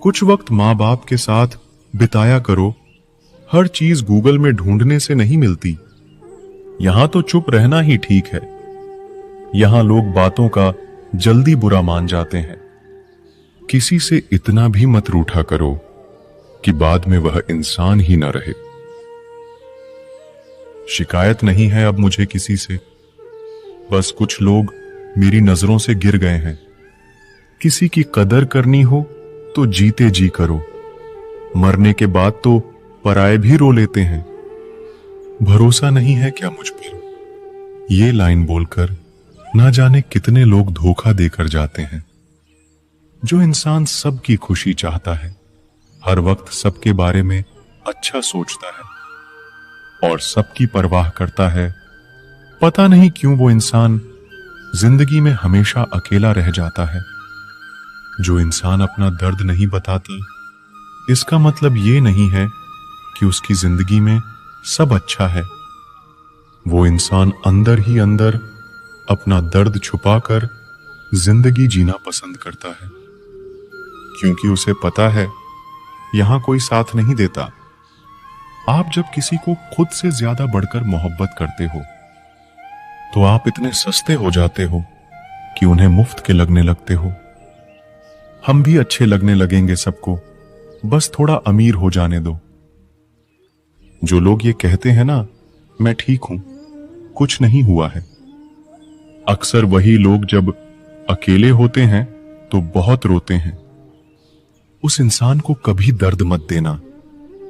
कुछ वक्त मां बाप के साथ बिताया करो, हर चीज गूगल में ढूंढने से नहीं मिलती। यहां तो चुप रहना ही ठीक है। यहां लोग बातों का जल्दी बुरा मान जाते हैं। किसी से इतना भी मत रूठा करो कि बाद में वह इंसान ही ना रहे। शिकायत नहीं है अब मुझे किसी से, बस कुछ लोग मेरी नजरों से गिर गए हैं। किसी की कदर करनी हो तो जीते जी करो, मरने के बाद तो पराए भी रो लेते हैं। भरोसा नहीं है क्या मुझ पर, ये लाइन बोलकर ना जाने कितने लोग धोखा देकर जाते हैं। जो इंसान सबकी खुशी चाहता है, हर वक्त सबके बारे में अच्छा सोचता है और सबकी परवाह करता है, पता नहीं क्यों वो इंसान जिंदगी में हमेशा अकेला रह जाता है। जो इंसान अपना दर्द नहीं बताता, इसका मतलब ये नहीं है कि उसकी जिंदगी में सब अच्छा है। वो इंसान अंदर ही अंदर अपना दर्द छुपाकर जिंदगी जीना पसंद करता है, क्योंकि उसे पता है यहां कोई साथ नहीं देता। आप जब किसी को खुद से ज्यादा बढ़कर मोहब्बत करते हो तो आप इतने सस्ते हो जाते हो कि उन्हें मुफ्त के लगने लगते हो। हम भी अच्छे लगने लगेंगे सबको, बस थोड़ा अमीर हो जाने दो। जो लोग ये कहते हैं ना, मैं ठीक हूं, कुछ नहीं हुआ है, अक्सर वही लोग जब अकेले होते हैं तो बहुत रोते हैं। उस इंसान को कभी दर्द मत देना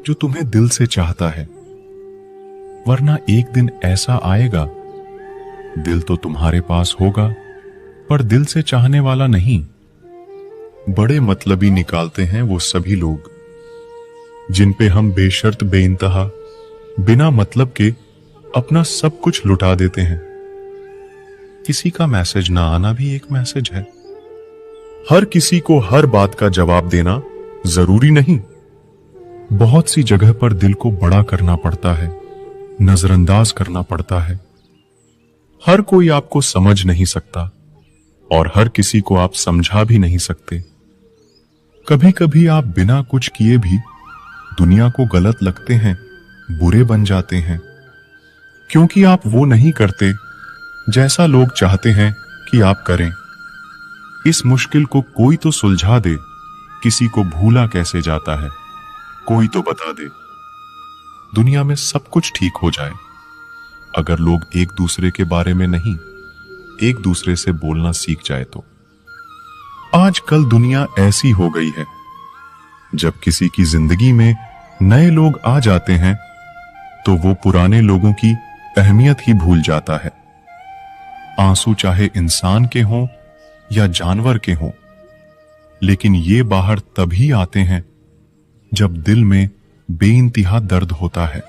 जो तुम्हें दिल से चाहता है, वरना एक दिन ऐसा आएगा, दिल तो तुम्हारे पास होगा पर दिल से चाहने वाला नहीं। बड़े मतलबी निकालते हैं वो सभी लोग जिन पे हम बेशर्त बेइंतहा बिना मतलब के अपना सब कुछ लुटा देते हैं। किसी का मैसेज ना आना भी एक मैसेज है। हर किसी को हर बात का जवाब देना जरूरी नहीं। बहुत सी जगह पर दिल को बड़ा करना पड़ता है, नजरअंदाज करना पड़ता है। हर कोई आपको समझ नहीं सकता और हर किसी को आप समझा भी नहीं सकते। कभी कभी आप बिना कुछ किए भी दुनिया को गलत लगते हैं, बुरे बन जाते हैं, क्योंकि आप वो नहीं करते जैसा लोग चाहते हैं कि आप करें। इस मुश्किल को कोई तो सुलझा दे। किसी को भूला कैसे जाता है, कोई तो बता दे। दुनिया में सब कुछ ठीक हो जाए, अगर लोग एक दूसरे के बारे में नहीं, एक दूसरे से बोलना सीख जाए तो। आजकल दुनिया ऐसी हो गई है, जब किसी की जिंदगी में नए लोग आ जाते हैं तो वो पुराने लोगों की अहमियत ही भूल जाता है। आंसू चाहे इंसान के हों या जानवर के हों, लेकिन ये बाहर तभी आते हैं जब दिल में बेइंतहा दर्द होता है।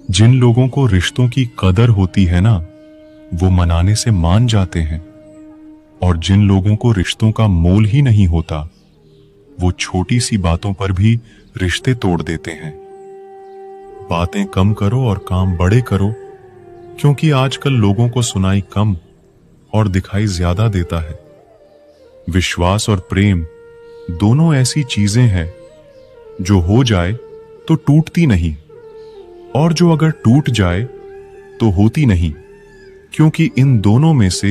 जिन लोगों को रिश्तों की कदर होती है ना, वो मनाने से मान जाते हैं, और जिन लोगों को रिश्तों का मोल ही नहीं होता, वो छोटी सी बातों पर भी रिश्ते तोड़ देते हैं। बातें कम करो और काम बड़े करो, क्योंकि आजकल लोगों को सुनाई कम और दिखाई ज्यादा देता है। विश्वास और प्रेम दोनों ऐसी चीजें हैं जो हो जाए तो टूटती नहीं, और जो अगर टूट जाए तो होती नहीं, क्योंकि इन दोनों में से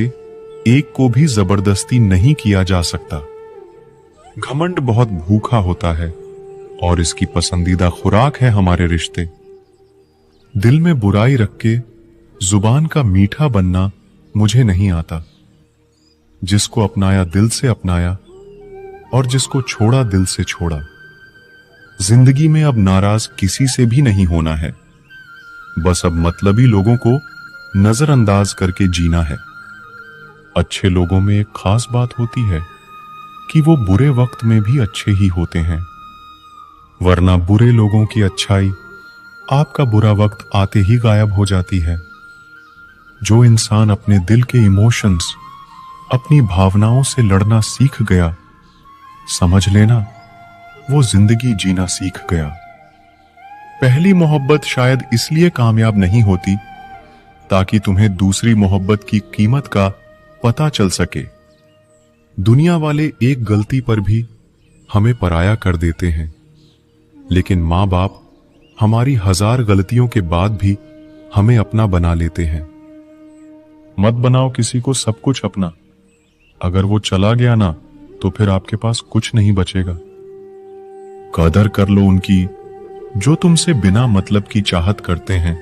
एक को भी जबरदस्ती नहीं किया जा सकता। घमंड बहुत भूखा होता है और इसकी पसंदीदा खुराक है हमारे रिश्ते। दिल में बुराई रख के जुबान का मीठा बनना मुझे नहीं आता। जिसको अपनाया दिल से अपनाया, और जिसको छोड़ा दिल से छोड़ा। जिंदगी में अब नाराज किसी से भी नहीं होना है, बस अब मतलबी लोगों को नजरअंदाज करके जीना है। अच्छे लोगों में एक खास बात होती है कि वो बुरे वक्त में भी अच्छे ही होते हैं, वरना बुरे लोगों की अच्छाई आपका बुरा वक्त आते ही गायब हो जाती है। जो इंसान अपने दिल के इमोशंस, अपनी भावनाओं से लड़ना सीख गया, समझ लेना वो जिंदगी जीना सीख गया। पहली मोहब्बत शायद इसलिए कामयाब नहीं होती ताकि तुम्हें दूसरी मोहब्बत की कीमत का पता चल सके। दुनिया वाले एक गलती पर भी हमें पराया कर देते हैं, लेकिन माँ बाप हमारी 1000 गलतियों के बाद भी हमें अपना बना लेते हैं। मत बनाओ किसी को सब कुछ अपना। अगर वो चला गया ना, तो फिर आपके पास कुछ नहीं बचेगा। कदर कर लो उनकी जो तुमसे बिना मतलब की चाहत करते हैं,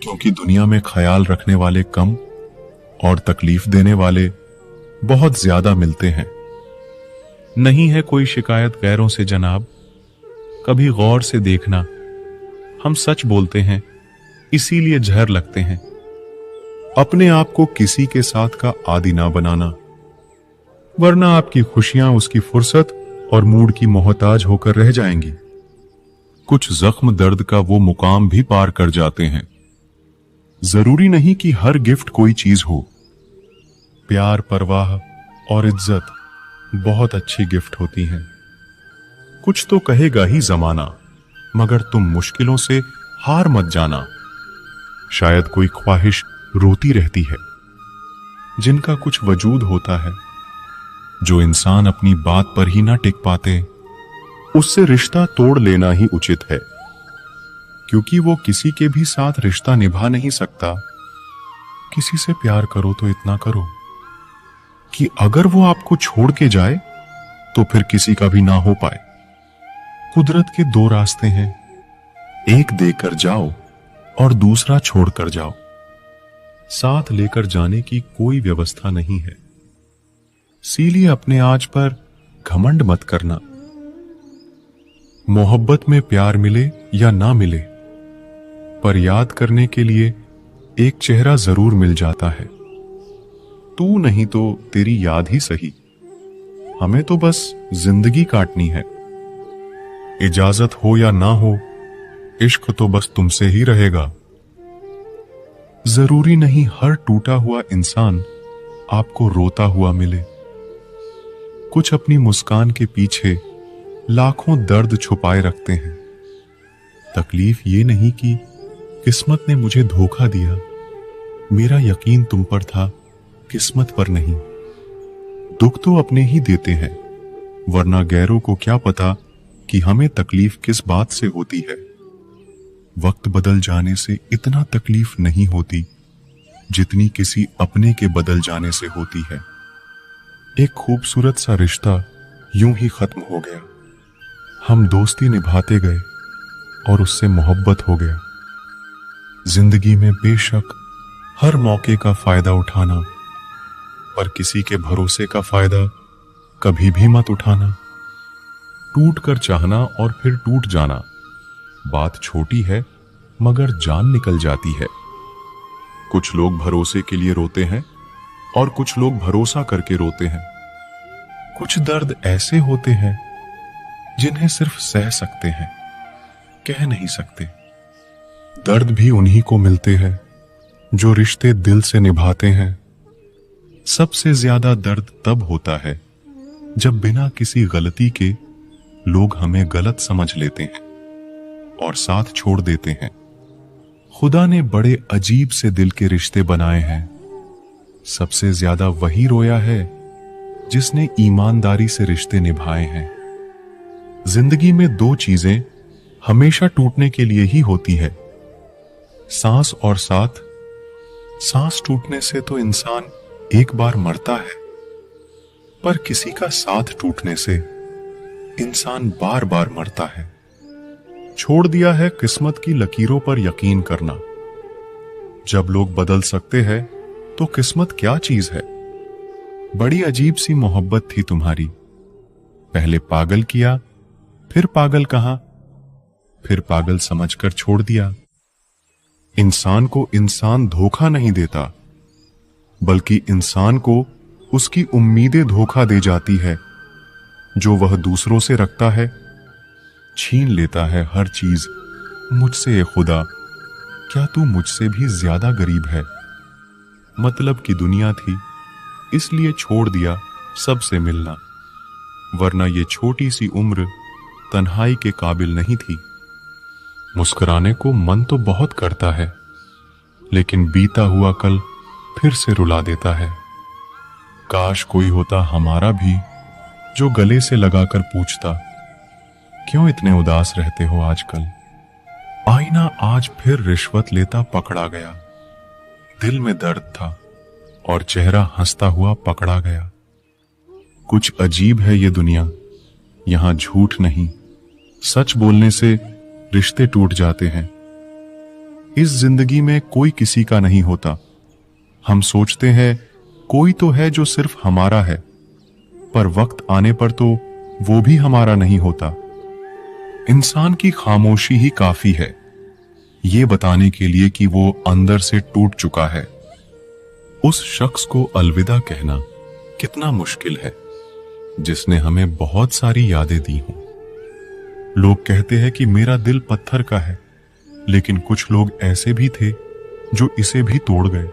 क्योंकि दुनिया में ख्याल रखने वाले कम और तकलीफ देने वाले बहुत ज्यादा मिलते हैं। नहीं है कोई शिकायत गैरों से जनाब, कभी गौर से देखना, हम सच बोलते हैं इसीलिए जहर लगते हैं। अपने आप को किसी के साथ का आदी ना बनाना, वरना आपकी खुशियां उसकी फुर्सत और मूड की मोहताज होकर रह जाएंगी। कुछ जख्म दर्द का वो मुकाम भी पार कर जाते हैं। जरूरी नहीं कि हर गिफ्ट कोई चीज हो। प्यार, परवाह और इज्जत बहुत अच्छी गिफ्ट होती हैं। कुछ तो कहेगा ही जमाना, मगर तुम मुश्किलों से हार मत जाना। शायद कोई ख्वाहिश रोती रहती है जिनका कुछ वजूद होता है। जो इंसान अपनी बात पर ही ना टिक पाते, उससे रिश्ता तोड़ लेना ही उचित है, क्योंकि वो किसी के भी साथ रिश्ता निभा नहीं सकता। किसी से प्यार करो तो इतना करो कि अगर वो आपको छोड़ के जाए तो फिर किसी का भी ना हो पाए। कुदरत के 2 रास्ते हैं, एक देकर जाओ और दूसरा छोड़कर जाओ। साथ लेकर जाने की कोई व्यवस्था नहीं है। इसीलिए अपने आज पर घमंड मत करना। मोहब्बत में प्यार मिले या ना मिले, पर याद करने के लिए एक चेहरा जरूर मिल जाता है। तू नहीं तो तेरी याद ही सही। हमें तो बस जिंदगी काटनी है। इजाजत हो या ना हो, इश्क तो बस तुमसे ही रहेगा। जरूरी नहीं हर टूटा हुआ इंसान आपको रोता हुआ मिले। कुछ अपनी मुस्कान के पीछे लाखों दर्द छुपाए रखते हैं। तकलीफ ये नहीं कि किस्मत ने मुझे धोखा दिया, मेरा यकीन तुम पर था, किस्मत पर नहीं। दुख तो अपने ही देते हैं, वरना गैरों को क्या पता कि हमें तकलीफ किस बात से होती है। वक्त बदल जाने से इतना तकलीफ नहीं होती जितनी किसी अपने के बदल जाने से होती है। एक खूबसूरत सा रिश्ता यूं ही खत्म हो गया। हम दोस्ती निभाते गए और उससे मोहब्बत हो गया। जिंदगी में बेशक हर मौके का फायदा उठाना, पर किसी के भरोसे का फायदा कभी भी मत उठाना। टूट कर चाहना और फिर टूट जाना, बात छोटी है मगर जान निकल जाती है। कुछ लोग भरोसे के लिए रोते हैं और कुछ लोग भरोसा करके रोते हैं। कुछ दर्द ऐसे होते हैं जिन्हें सिर्फ सह सकते हैं, कह नहीं सकते। दर्द भी उन्हीं को मिलते हैं जो रिश्ते दिल से निभाते हैं। सबसे ज्यादा दर्द तब होता है जब बिना किसी गलती के लोग हमें गलत समझ लेते हैं और साथ छोड़ देते हैं। खुदा ने बड़े अजीब से दिल के रिश्ते बनाए हैं। सबसे ज्यादा वही रोया है जिसने ईमानदारी से रिश्ते निभाए हैं। जिंदगी में दो चीजें हमेशा टूटने के लिए ही होती है, सांस और साथ। सांस टूटने से तो इंसान एक बार मरता है, पर किसी का साथ टूटने से इंसान बार बार मरता है। छोड़ दिया है किस्मत की लकीरों पर यकीन करना। जब लोग बदल सकते हैं तो किस्मत क्या चीज है। बड़ी अजीब सी मोहब्बत थी तुम्हारी, पहले पागल किया, फिर पागल कहा, फिर पागल समझकर छोड़ दिया। इंसान को इंसान धोखा नहीं देता, बल्कि इंसान को उसकी उम्मीदें धोखा दे जाती है। जो वह दूसरों से रखता है, छीन लेता है हर चीज मुझसे। ए खुदा, क्या तू मुझसे भी ज्यादा गरीब है। मतलब की दुनिया थी, इसलिए छोड़ दिया सबसे मिलना, वरना ये छोटी सी उम्र तन्हाई के काबिल नहीं थी। मुस्कुराने को मन तो बहुत करता है, लेकिन बीता हुआ कल फिर से रुला देता है। काश कोई होता हमारा भी जो गले से लगाकर पूछता, क्यों इतने उदास रहते हो आजकल। आईना आज फिर रिश्वत लेता पकड़ा गया। दिल में दर्द था और चेहरा हंसता हुआ पकड़ा गया। कुछ अजीब है ये दुनिया, यहां झूठ नहीं, सच बोलने से रिश्ते टूट जाते हैं। इस जिंदगी में कोई किसी का नहीं होता। हम सोचते हैं कोई तो है जो सिर्फ हमारा है, पर वक्त आने पर तो वो भी हमारा नहीं होता। इंसान की खामोशी ही काफी है ये बताने के लिए कि वो अंदर से टूट चुका है। उस शख्स को अलविदा कहना कितना मुश्किल है जिसने हमें बहुत सारी यादें दी हों। लोग कहते हैं कि मेरा दिल पत्थर का है, लेकिन कुछ लोग ऐसे भी थे जो इसे भी तोड़ गए।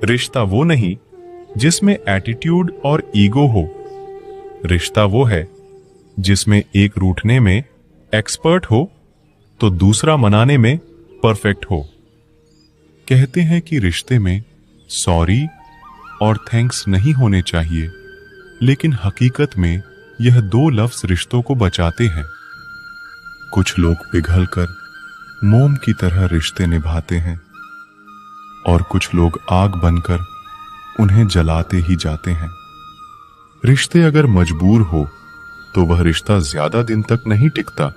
रिश्ता वो नहीं जिसमें एटीट्यूड और ईगो हो, रिश्ता वो है जिसमें एक रूठने में एक्सपर्ट हो तो दूसरा मनाने में परफेक्ट हो। कहते हैं कि रिश्ते में सॉरी और थैंक्स नहीं होने चाहिए, लेकिन हकीकत में यह दो लफ्ज रिश्तों को बचाते हैं। कुछ लोग पिघलकर मोम की तरह रिश्ते निभाते हैं और कुछ लोग आग बनकर उन्हें जलाते ही जाते हैं। रिश्ते अगर मजबूर हो तो वह रिश्ता ज्यादा दिन तक नहीं टिकता,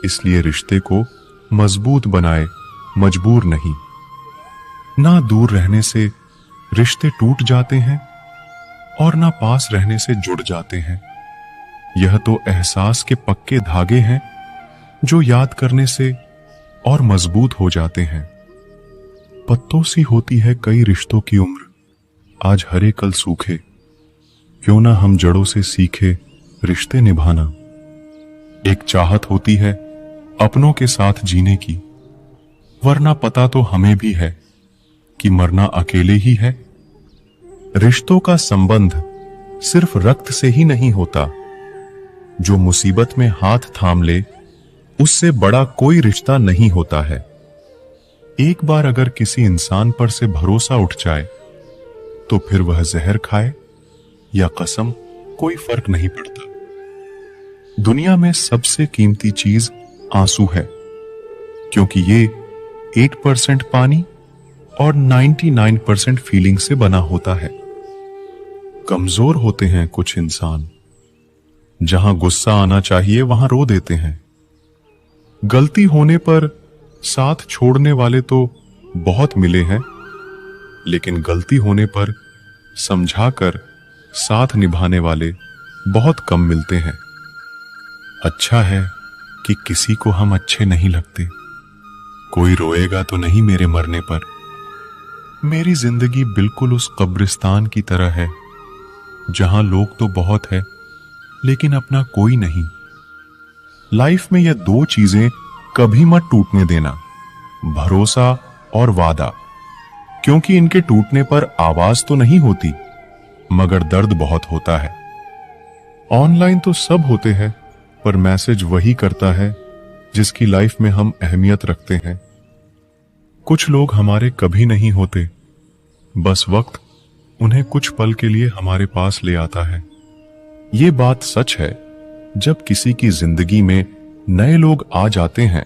इसलिए रिश्ते को मजबूत बनाए, मजबूर नहीं। ना दूर रहने से रिश्ते टूट जाते हैं और ना पास रहने से जुड़ जाते हैं। यह तो एहसास के पक्के धागे हैं जो याद करने से और मजबूत हो जाते हैं। पत्तों सी होती है कई रिश्तों की उम्र, आज हरे कल सूखे। क्यों ना हम जड़ों से सीखे रिश्ते निभाना। एक चाहत होती है अपनों के साथ जीने की, वरना पता तो हमें भी है कि मरना अकेले ही है। रिश्तों का संबंध सिर्फ रक्त से ही नहीं होता। जो मुसीबत में हाथ थाम ले, उससे बड़ा कोई रिश्ता नहीं होता है। एक बार अगर किसी इंसान पर से भरोसा उठ जाए, तो फिर वह जहर खाए या कसम, कोई फर्क नहीं पड़ता। दुनिया में सबसे कीमती चीज आंसू है, क्योंकि ये 8% पानी और 99% फीलिंग से बना होता है। कमजोर होते हैं कुछ इंसान, जहां गुस्सा आना चाहिए वहां रो देते हैं। गलती होने पर साथ छोड़ने वाले तो बहुत मिले हैं, लेकिन गलती होने पर समझाकर साथ निभाने वाले बहुत कम मिलते हैं। अच्छा है कि किसी को हम अच्छे नहीं लगते। कोई रोएगा तो नहीं मेरे मरने पर। मेरी जिंदगी बिल्कुल उस कब्रिस्तान की तरह है जहां लोग तो बहुत है लेकिन अपना कोई नहीं। लाइफ में ये दो चीजें कभी मत टूटने देना, भरोसा और वादा, क्योंकि इनके टूटने पर आवाज तो नहीं होती मगर दर्द बहुत होता है। ऑनलाइन तो सब होते हैं, पर मैसेज वही करता है जिसकी लाइफ में हम अहमियत रखते हैं। कुछ लोग हमारे कभी नहीं होते, बस वक्त उन्हें कुछ पल के लिए हमारे पास ले आता है। ये बात सच है, जब किसी की जिंदगी में नए लोग आ जाते हैं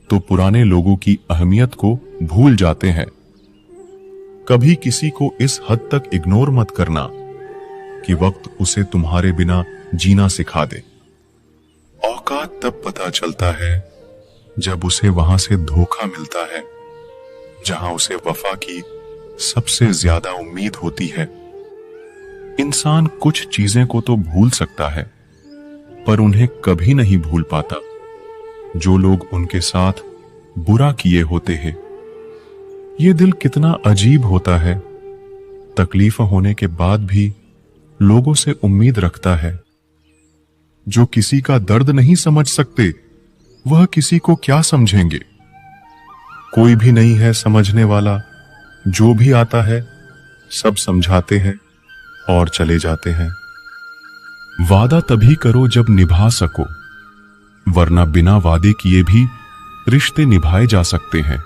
तो पुराने लोगों की अहमियत को भूल जाते हैं। कभी किसी को इस हद तक इग्नोर मत करना कि वक्त उसे तुम्हारे बिना जीना सिखा दे। औकात तब पता चलता है जब उसे वहां से धोखा मिलता है जहां उसे वफा की सबसे ज्यादा उम्मीद होती है। इंसान कुछ चीजें को तो भूल सकता है, पर उन्हें कभी नहीं भूल पाता जो लोग उनके साथ बुरा किए होते हैं। ये दिल कितना अजीब होता है, तकलीफ होने के बाद भी लोगों से उम्मीद रखता है। जो किसी का दर्द नहीं समझ सकते वह किसी को क्या समझेंगे। कोई भी नहीं है समझने वाला, जो भी आता है सब समझाते हैं और चले जाते हैं। वादा तभी करो जब निभा सको, वरना बिना वादे किए भी रिश्ते निभाए जा सकते हैं।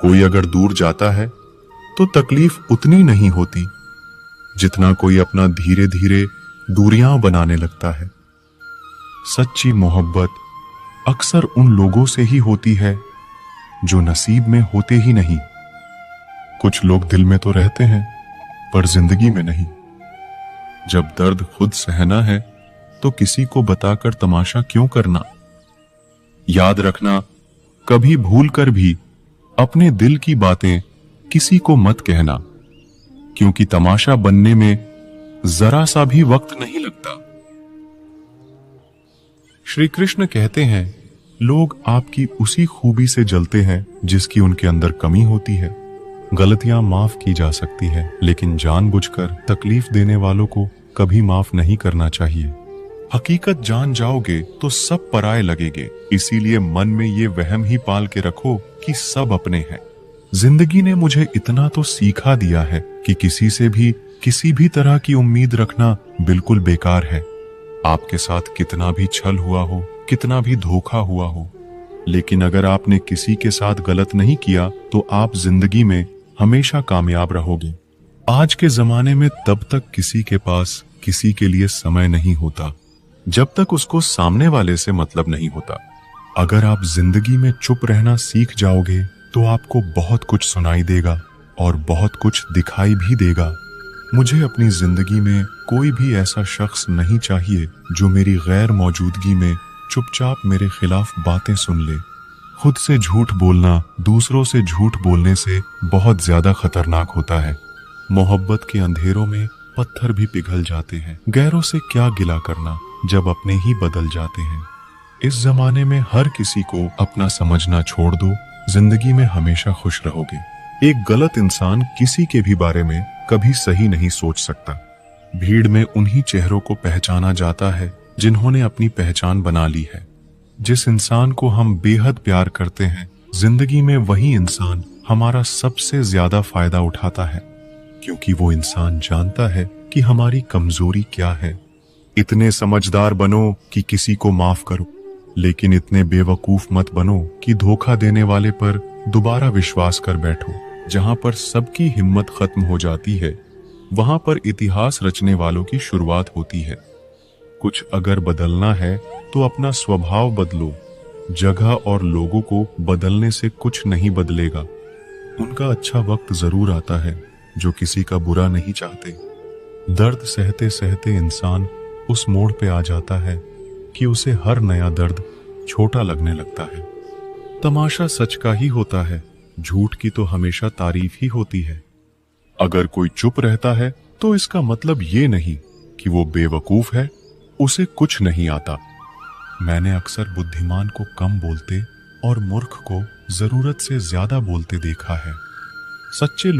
कोई अगर दूर जाता है तो तकलीफ उतनी नहीं होती जितना कोई अपना धीरे धीरे दूरियां बनाने लगता है। सच्ची मोहब्बत अक्सर उन लोगों से ही होती है जो नसीब में होते ही नहीं। कुछ लोग दिल में तो रहते हैं पर जिंदगी में नहीं। जब दर्द खुद सहना है तो किसी को बताकर तमाशा क्यों करना। याद रखना, कभी भूल कर भी अपने दिल की बातें किसी को मत कहना, क्योंकि तमाशा बनने में जरा सा भी वक्त नहीं लगता। श्री कृष्ण कहते हैं, लोग आपकी उसी खूबी से जलते हैं जिसकी उनके अंदर कमी होती है। गलतियां माफ की जा सकती है, लेकिन जानबूझकर तकलीफ देने वालों को कभी माफ नहीं करना चाहिए। हकीकत जान जाओगे तो सब पराये लगेंगे, इसीलिए मन में ये वहम ही पाल के रखो कि सब अपने हैं। जिंदगी ने मुझे इतना तो सीखा दिया है कि किसी से भी किसी भी तरह की उम्मीद रखना बिल्कुल बेकार है। आपके साथ कितना भी छल हुआ हो, कितना भी धोखा हुआ हो, लेकिन अगर आपने किसी के साथ गलत नहीं किया तो आप जिंदगी में हमेशा कामयाब रहोगे। आज के जमाने में तब तक किसी के पास किसी के लिए समय नहीं होता जब तक उसको सामने वाले से मतलब नहीं होता। अगर आप जिंदगी में चुप रहना सीख जाओगे तो आपको बहुत कुछ सुनाई देगा और बहुत कुछ दिखाई भी देगा। मुझे अपनी जिंदगी में कोई भी ऐसा शख्स नहीं चाहिए जो मेरी गैर मौजूदगी में चुपचाप मेरे खिलाफ बातें सुन ले। खुद से झूठ बोलना दूसरों से झूठ बोलने से बहुत ज्यादा खतरनाक होता है। मोहब्बत के अंधेरों में पत्थर भी पिघल जाते हैं। गैरों से क्या गिला करना जब अपने ही बदल जाते हैं। इस जमाने में हर किसी को अपना समझना छोड़ दो, जिंदगी में हमेशा खुश रहोगे। एक गलत इंसान किसी के भी बारे में कभी सही नहीं सोच सकता। भीड़ में उन्हीं चेहरों को पहचाना जाता है जिन्होंने अपनी पहचान बना ली है। जिस इंसान को हम बेहद प्यार करते हैं, जिंदगी में वही इंसान हमारा सबसे ज्यादा फायदा उठाता है, क्योंकि वो इंसान जानता है कि हमारी कमजोरी क्या है। इतने समझदार बनो कि किसी को माफ करो, लेकिन इतने बेवकूफ मत बनो कि धोखा देने वाले पर दोबारा विश्वास कर बैठो। जहां पर सबकी हिम्मत खत्म हो जाती है, वहां पर इतिहास रचने वालों की शुरुआत होती है। कुछ अगर बदलना है तो अपना स्वभाव बदलो। जगह और लोगों को बदलने से कुछ नहीं बदलेगा। उनका अच्छा वक्त जरूर आता है जो किसी का बुरा नहीं चाहते। दर्द सहते सहते इंसान उस मोड़ पे आ जाता है कि उसे हर नया दर्द छोटा लगने लगता है। तमाशा सच का ही होता है, झूठ की तो हमेशा तारीफ ही होती है। अगर कोई चुप रहता है तो इसका मतलब ये नहीं कि वो बेवकूफ है, उसे कुछ नहीं आता। मैंने अक्सर बुद्धिमान को कम बोलते और मूर्ख को जरूरत से ज्यादा बोलते देखा है। सच्चे लोग